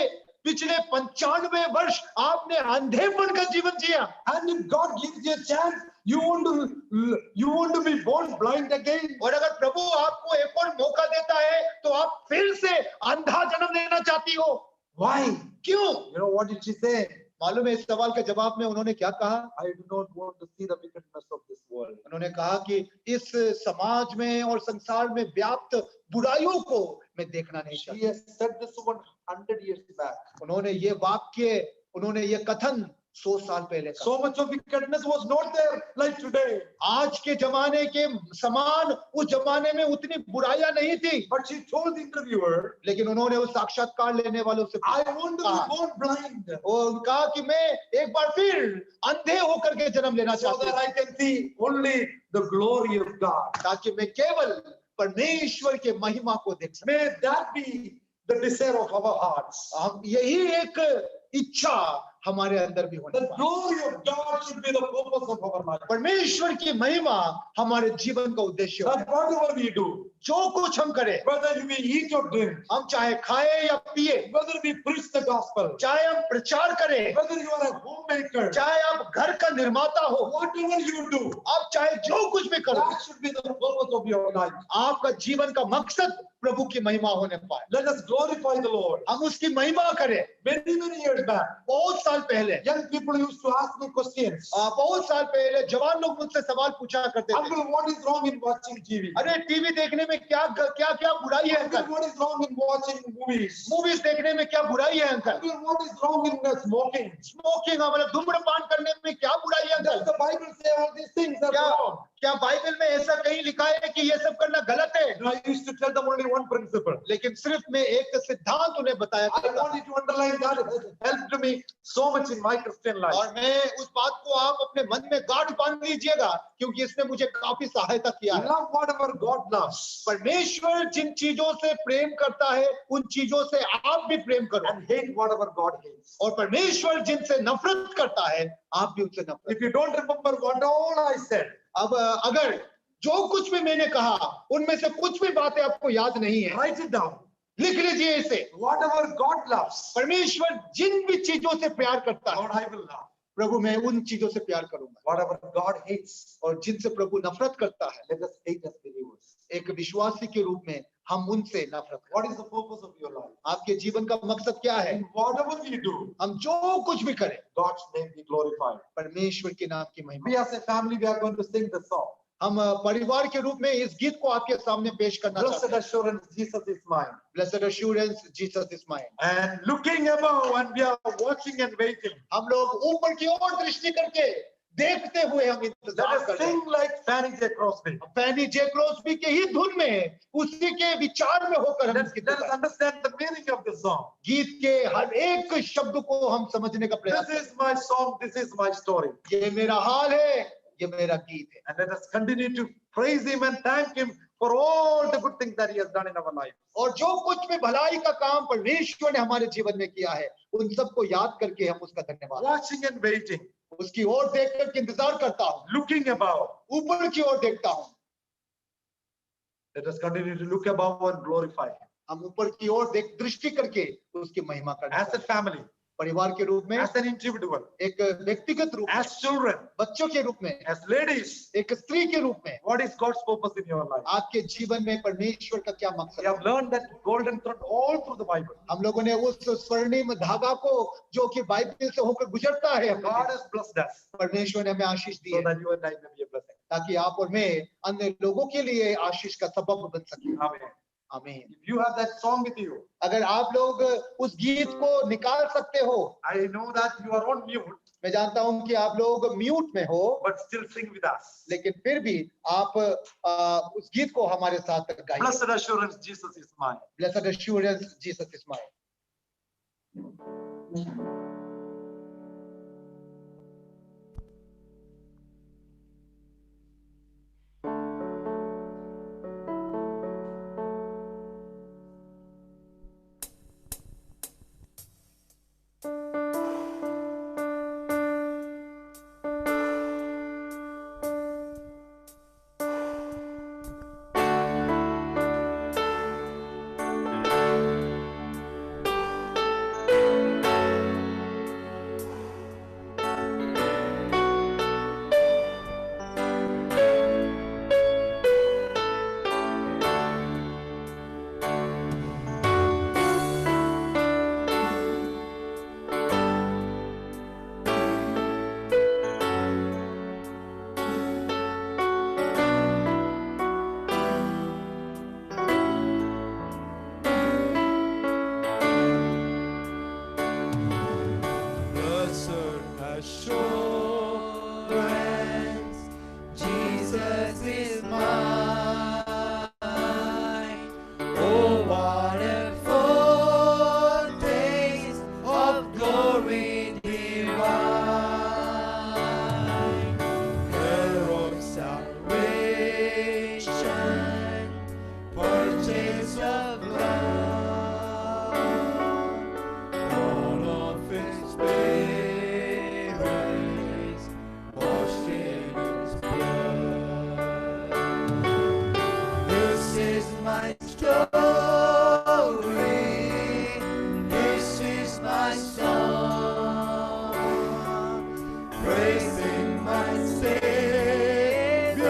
पिछले 95 वर्ष आपने अंधेपन का जीवन जिया, And if God gives you a chance, you want to be born blind again. और अगर प्रभु आपको एक और मौका देता है तो आप फिर से अंधा जन्म लेना चाहती हो। Why? क्यों? You know what did she say? मालूम है इस सवाल के जवाब में उन्होंने क्या कहा? I do not want to see the wickedness of this world. उन्होंने कहा कि इस समाज में और संसार में व्याप्त बुराइयों को मैं देखना नहीं She चाहती। has said this 100 years back. उन्होंने ये वाक्य, उन्होंने ये कथन 100 साल पहले कहा। So much of wickedness was not there like today. आज के जमाने के समान उस जमाने में उतनी बुराइयां नहीं थी, But she told the interviewer, लेकिन उन्होंने उस साक्षात्कार लेने वालों से I want to Ah. be born blind और कहा कि मैं एक बार फिर अंधे होकर के जन्म लेना so चाहती that हूँ, I can see only the glory of God. ताकि मैं केवल परमेश्वर के महिमा को देख सकूं। May that be the desire of our hearts. हम यही एक इच्छा हमारे अंदर भी होनी The चाहिए। glory of God should be the purpose of our life. परमेश्वर की महिमा हमारे जीवन का उद्देश्य हो। That whatever we do, जो कुछ हम करें, whether we eat or drink, हम चाहे खाएं या पिए, whether we preach the gospel, चाहे हम प्रचार करें, whether you are a homemaker, चाहे आप घर का निर्माता हो, whatever you do, आप चाहे जो कुछ भी करो, that should be the purpose of your life. आपका जीवन का मकसद प्रभु की महिमा होने पाए। Let us glorify the Lord. हम उसकी महिमा करें। Many years back, बहुत साल पहले, young people used to ask me questions. बहुत साल पहले जवान लोग मुझसे सवाल पूछा करते थे, Uncle, what is wrong in watching TV? अरे टीवी देखने में क्या क्या क्या बुराई है Uncle, uncle? what is wrong in watching movies? Movies देखने में क्या बुराई है uncle? Uncle, what is wrong in smoking? Smoking मतलब धूम्रपान करने में क्या बुराई है Does uncle? the Bible say all these things are क्या wrong? क्या बाइबल में ऐसा कहीं लिखा है कि ये सब करना गलत है? And I used to tell them only one principle. लेकिन सिर्फ मैं एक सिद्धांत उन्हें बताया I करता था। want you to underline that. It has helped me so much in my Christian life. और मैं उस बात को आप अपने मन में गांठ बांध लीजिएगा, क्योंकि इसने मुझे काफी सहायता किया है। Love whatever God loves परमेश्वर जिन चीजों से प्रेम करता है उन चीजों से आप भी प्रेम करो, and hate whatever God hates. और परमेश्वर जिनसे नफरत करता है आप भी उनसे नफरत। If you don't remember what all I said, अब अगर जो कुछ भी मैंने कहा उनमें से कुछ भी बातें आपको याद नहीं है, write it down. लिख लीजिए इसे। Whatever God loves, परमेश्वर जिन भी चीजों से प्यार करता है, Lord, I will love. प्रभु मैं उन चीजों से प्यार करूंगा, Whatever God hates, और जिनसे प्रभु नफरत करता है, let us hate as believers. एक विश्वासी के रूप में हम उनसे नफरत करें। What is the purpose of your life? आपके जीवन का मकसद क्या है? In whatever we do, हम जो कुछ भी करें God's name be glorified. परमेश्वर के नाम की We महिमा। as a family, we are going to sing the song. हम परिवार के रूप में इस गीत को आपके सामने पेश करना Blessed चाहते हैं। assurance, Jesus is mine. Blessed assurance, Jesus is mine. And looking above, and we are watching and waiting. हम लोग ऊपर की ओर दृष्टि करके देखते हुए हम इंतजार Let us कर रहे हैं। sing like Fanny J. Crosby. फैनी जे क्रोस्बी के ही धुन में, उसी के विचार में होकर हम इस गीत Let को us गाएं। understand the meaning of the song. गीत के हर एक शब्द को हम समझने का प्रयास This is my song, this is my story. करें। ये मेरा हाल है, ये मेरा गीत है। And let us continue to praise him and thank him for all the good things that he has done in our life. और जो कुछ भी भलाई का काम परमेश्वर ने हमारे जीवन में किया है, उन सबको याद करके हम उसका धन्यवाद। Watching and waiting, उसकी ओर देख करके इंतजार करता हूँ, looking above. ऊपर की ओर देखता हूँ। Let us continue to look above and glorify him. हम ऊपर की ओर देख दृष्टि करके उसकी महिमा करना As a चाहते हैं। family, परिवार के रूप में, as an individual, एक व्यक्तिगत रूप में, as children, बच्चों के रूप में, as ladies, एक स्त्री के रूप में, what is God's purpose in your life? आपके जीवन में परमेश्वर का क्या We मकसद है? have learned that golden thread all through the Bible. हम लोगों ने उस स्वर्णिम धागा को जो कि बाइबल से होकर गुजरता है, God has blessed us परमेश्वर ने हमें आशीष दी so है, that you and I may be a blessing. ताकि आप और मैं अन्य लोगों के लिए आशीष का सबब बन सके। Amen. आमीन। If you have that song with you, अगर आप लोग उस गीत को निकाल सकते हो, I know that you are on mute, मैं जानता हूं कि आप लोग म्यूट में हो, but still sing with us. लेकिन फिर भी आप उस गीत को हमारे साथ गाइए। Blessed assurance, Jesus is mine. Blessed assurance, Jesus is mine. Blessed assurance, Jesus is mine. Oh, what a foretaste of glory divine, heir of salvation, purchase of love, born of His grace, washed in His blood. This is my story. This is my song, praising my Savior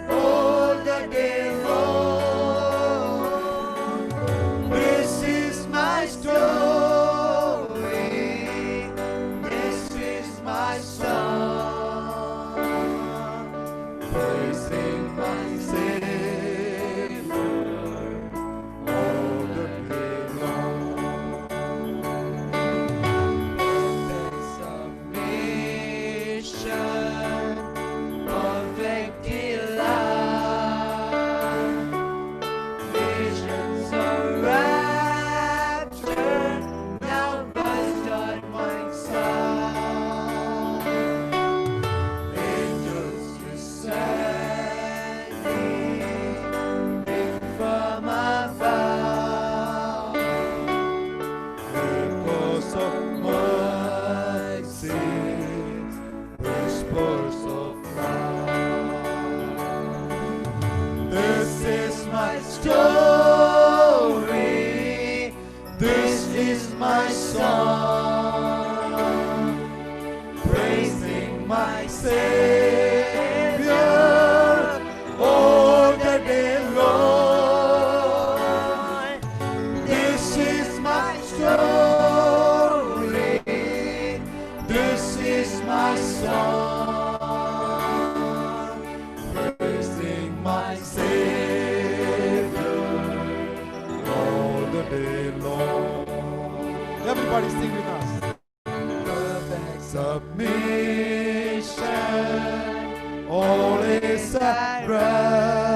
all the day long. This is my story. This is my song, praising my Savior all the day long. Submission, perfect delight, visions of rapture now burst at my side. Angels descending from above, echoes of mercy, whispers of love. This is my story. This is my song, praising my Savior all the day long. song, praising my Savior all the day long. Everybody sing with us. Perfect submission, all is at rest.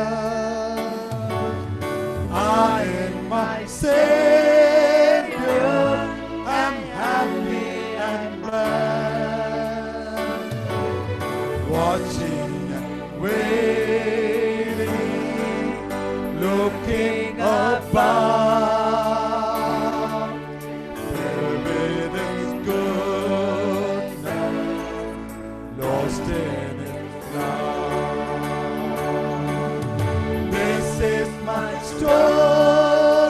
I and my Savior am happy and blessed, watching and waiting, looking above, filled with His goodness, lost in His love. This is my story,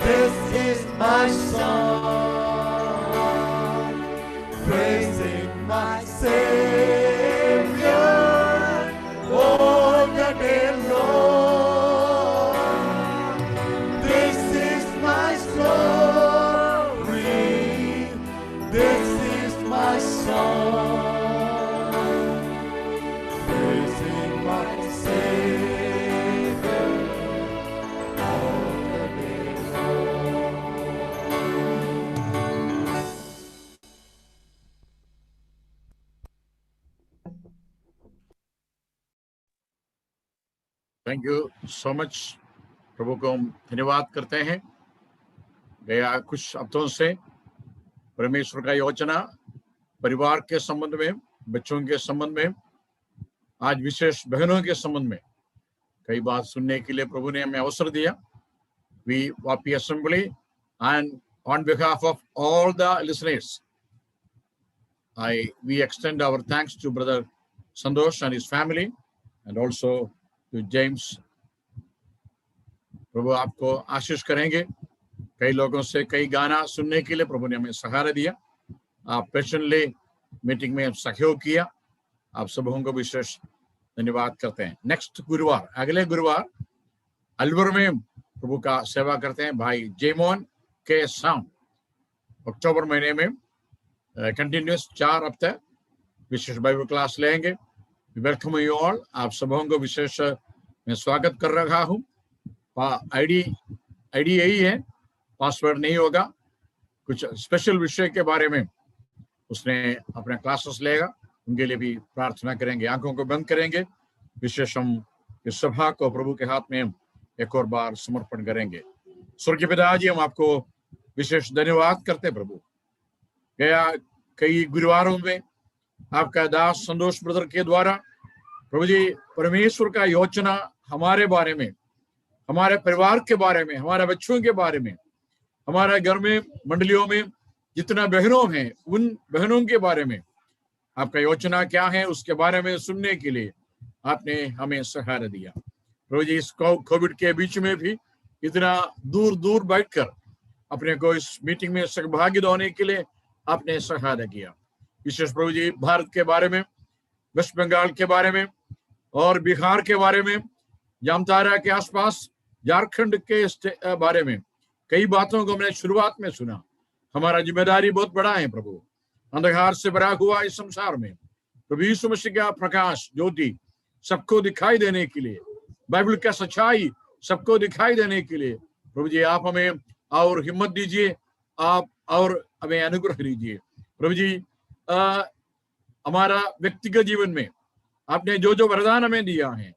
this is my song, praising my Savior all the day long. This is my story, this is my song, praising my Savior all the day long. Thank you so much. प्रभु को हम धन्यवाद करते हैं। गया कुछ हफ्तों से परमेश्वर का योजना परिवार के संबंध में, बच्चों के संबंध में, आज विशेष बहनों के संबंध में कई बात सुनने के लिए प्रभु ने हमें अवसर दिया। We Vapi assembly and on behalf of all the listeners we extend our thanks to brother Santosh and his family and also to James. प्रभु आपको आशीष करेंगे। कई लोगों से कई गाना सुनने के लिए प्रभु ने हमें सहारा दिया। आप पेशेंटली मीटिंग में सहयोग किया। आप सबों को विशेष धन्यवाद करते हैं। नेक्स्ट गुरुवार, अगले गुरुवार अलवर में प्रभु का सेवा करते हैं भाई जेमोन के साम। अक्टूबर महीने में कंटिन्यूस 4 हफ्ते विशेष बाइबल क्लास लेंगे। Welcome you all. आप सबों को विशेष मैं स्वागत कर रहा हूँ। आईडी यही है, पासवर्ड नहीं होगा। कुछ स्पेशल विषय के बारे में उसने अपने क्लासेस लेगा, उनके लिए भी प्रार्थना करेंगे। आंखों को बंद करेंगे। विशेष हम इस सभा को प्रभु के हाथ में एक और बार समर्पण करेंगे। स्वर्गीय पिता जी, हम आपको विशेष धन्यवाद करते प्रभु। गया कई गुरुवारों में आपका दास संतोष ब्रदर के द्वारा प्रभु जी परमेश्वर का योजना हमारे बारे में, हमारे परिवार के बारे में, हमारे बच्चों के बारे में, हमारे घर में मंडलियों में जितना बहनों हैं उन बहनों के बारे में आपका योजना क्या है उसके बारे में सुनने के लिए आपने हमें सहारा दिया। प्रभु जी इस कोविड के बीच में भी इतना दूर दूर बैठकर अपने को इस मीटिंग में सहभागी होने के लिए आपने सहारा किया। विशेष प्रभु जी भारत के बारे में, वेस्ट बंगाल के बारे में और बिहार के बारे में, जामतारा के आसपास झारखंड के बारे में कई बातों को हमने शुरुआत में सुना। हमारा जिम्मेदारी बहुत बड़ा है प्रभु। अंधकार से भरा हुआ इस संसार में प्रभु यीशु मसीह का प्रकाश ज्योति सबको दिखाई देने के लिए, बाइबल का सच्चाई सबको दिखाई देने के लिए प्रभु जी आप हमें और हिम्मत दीजिए, आप और हमें अनुग्रह दीजिए। प्रभु जी हमारा व्यक्तिगत जीवन में आपने जो जो वरदान हमें दिया है,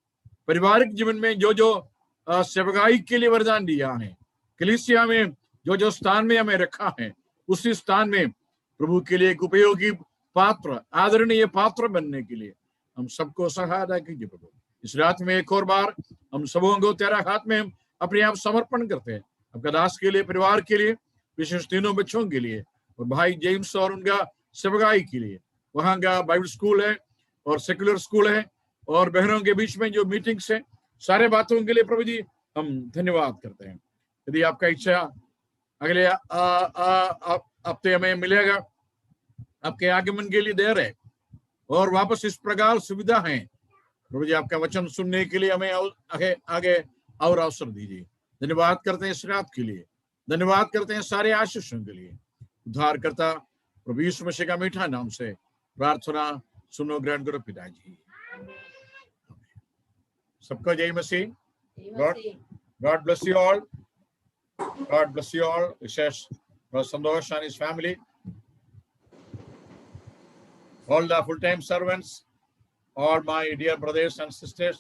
पारिवारिक जीवन में जो जो सेवकाई के लिए वरदान दिया है, कलीसिया में जो जो स्थान में हमें रखा है उसी स्थान में प्रभु के लिए एक उपयोगी पात्र, आदरणीय पात्र बनने के लिए हम सबको सहायता कीजिए प्रभु। इस रात में एक और बार हम सबों को तेरा हाथ में अपने आप समर्पण करते हैं। आपका दास के लिए, परिवार के लिए, विशेष तीनों बच्चों के लिए और भाई जेम्स और उनका सेवकाई के लिए। वहां का बाइबल स्कूल है और सेकुलर स्कूल है और बहनों के बीच में जो मीटिंग्स है, सारे बातों के लिए प्रभु जी हम धन्यवाद करते हैं। यदि आपका इच्छा अगले हफ्ते हमें मिलेगा, आपके आगमन के लिए देर है और वापस इस प्रकार सुविधा है प्रभु जी आपका वचन सुनने के लिए हमें आगे और अवसर दीजिए। धन्यवाद करते हैं इस रात के लिए, धन्यवाद करते हैं सारे आशीषों के लिए। उद्धारकर्ता प्रभु यीशु मसीह का मीठा नाम से प्रार्थना सुनो, ग्रहण करो पिताजी। सबका जय मसीह। God bless you all. God bless you all. It says Brother Santosh and his family, all the full-time servants, all my dear brothers and sisters,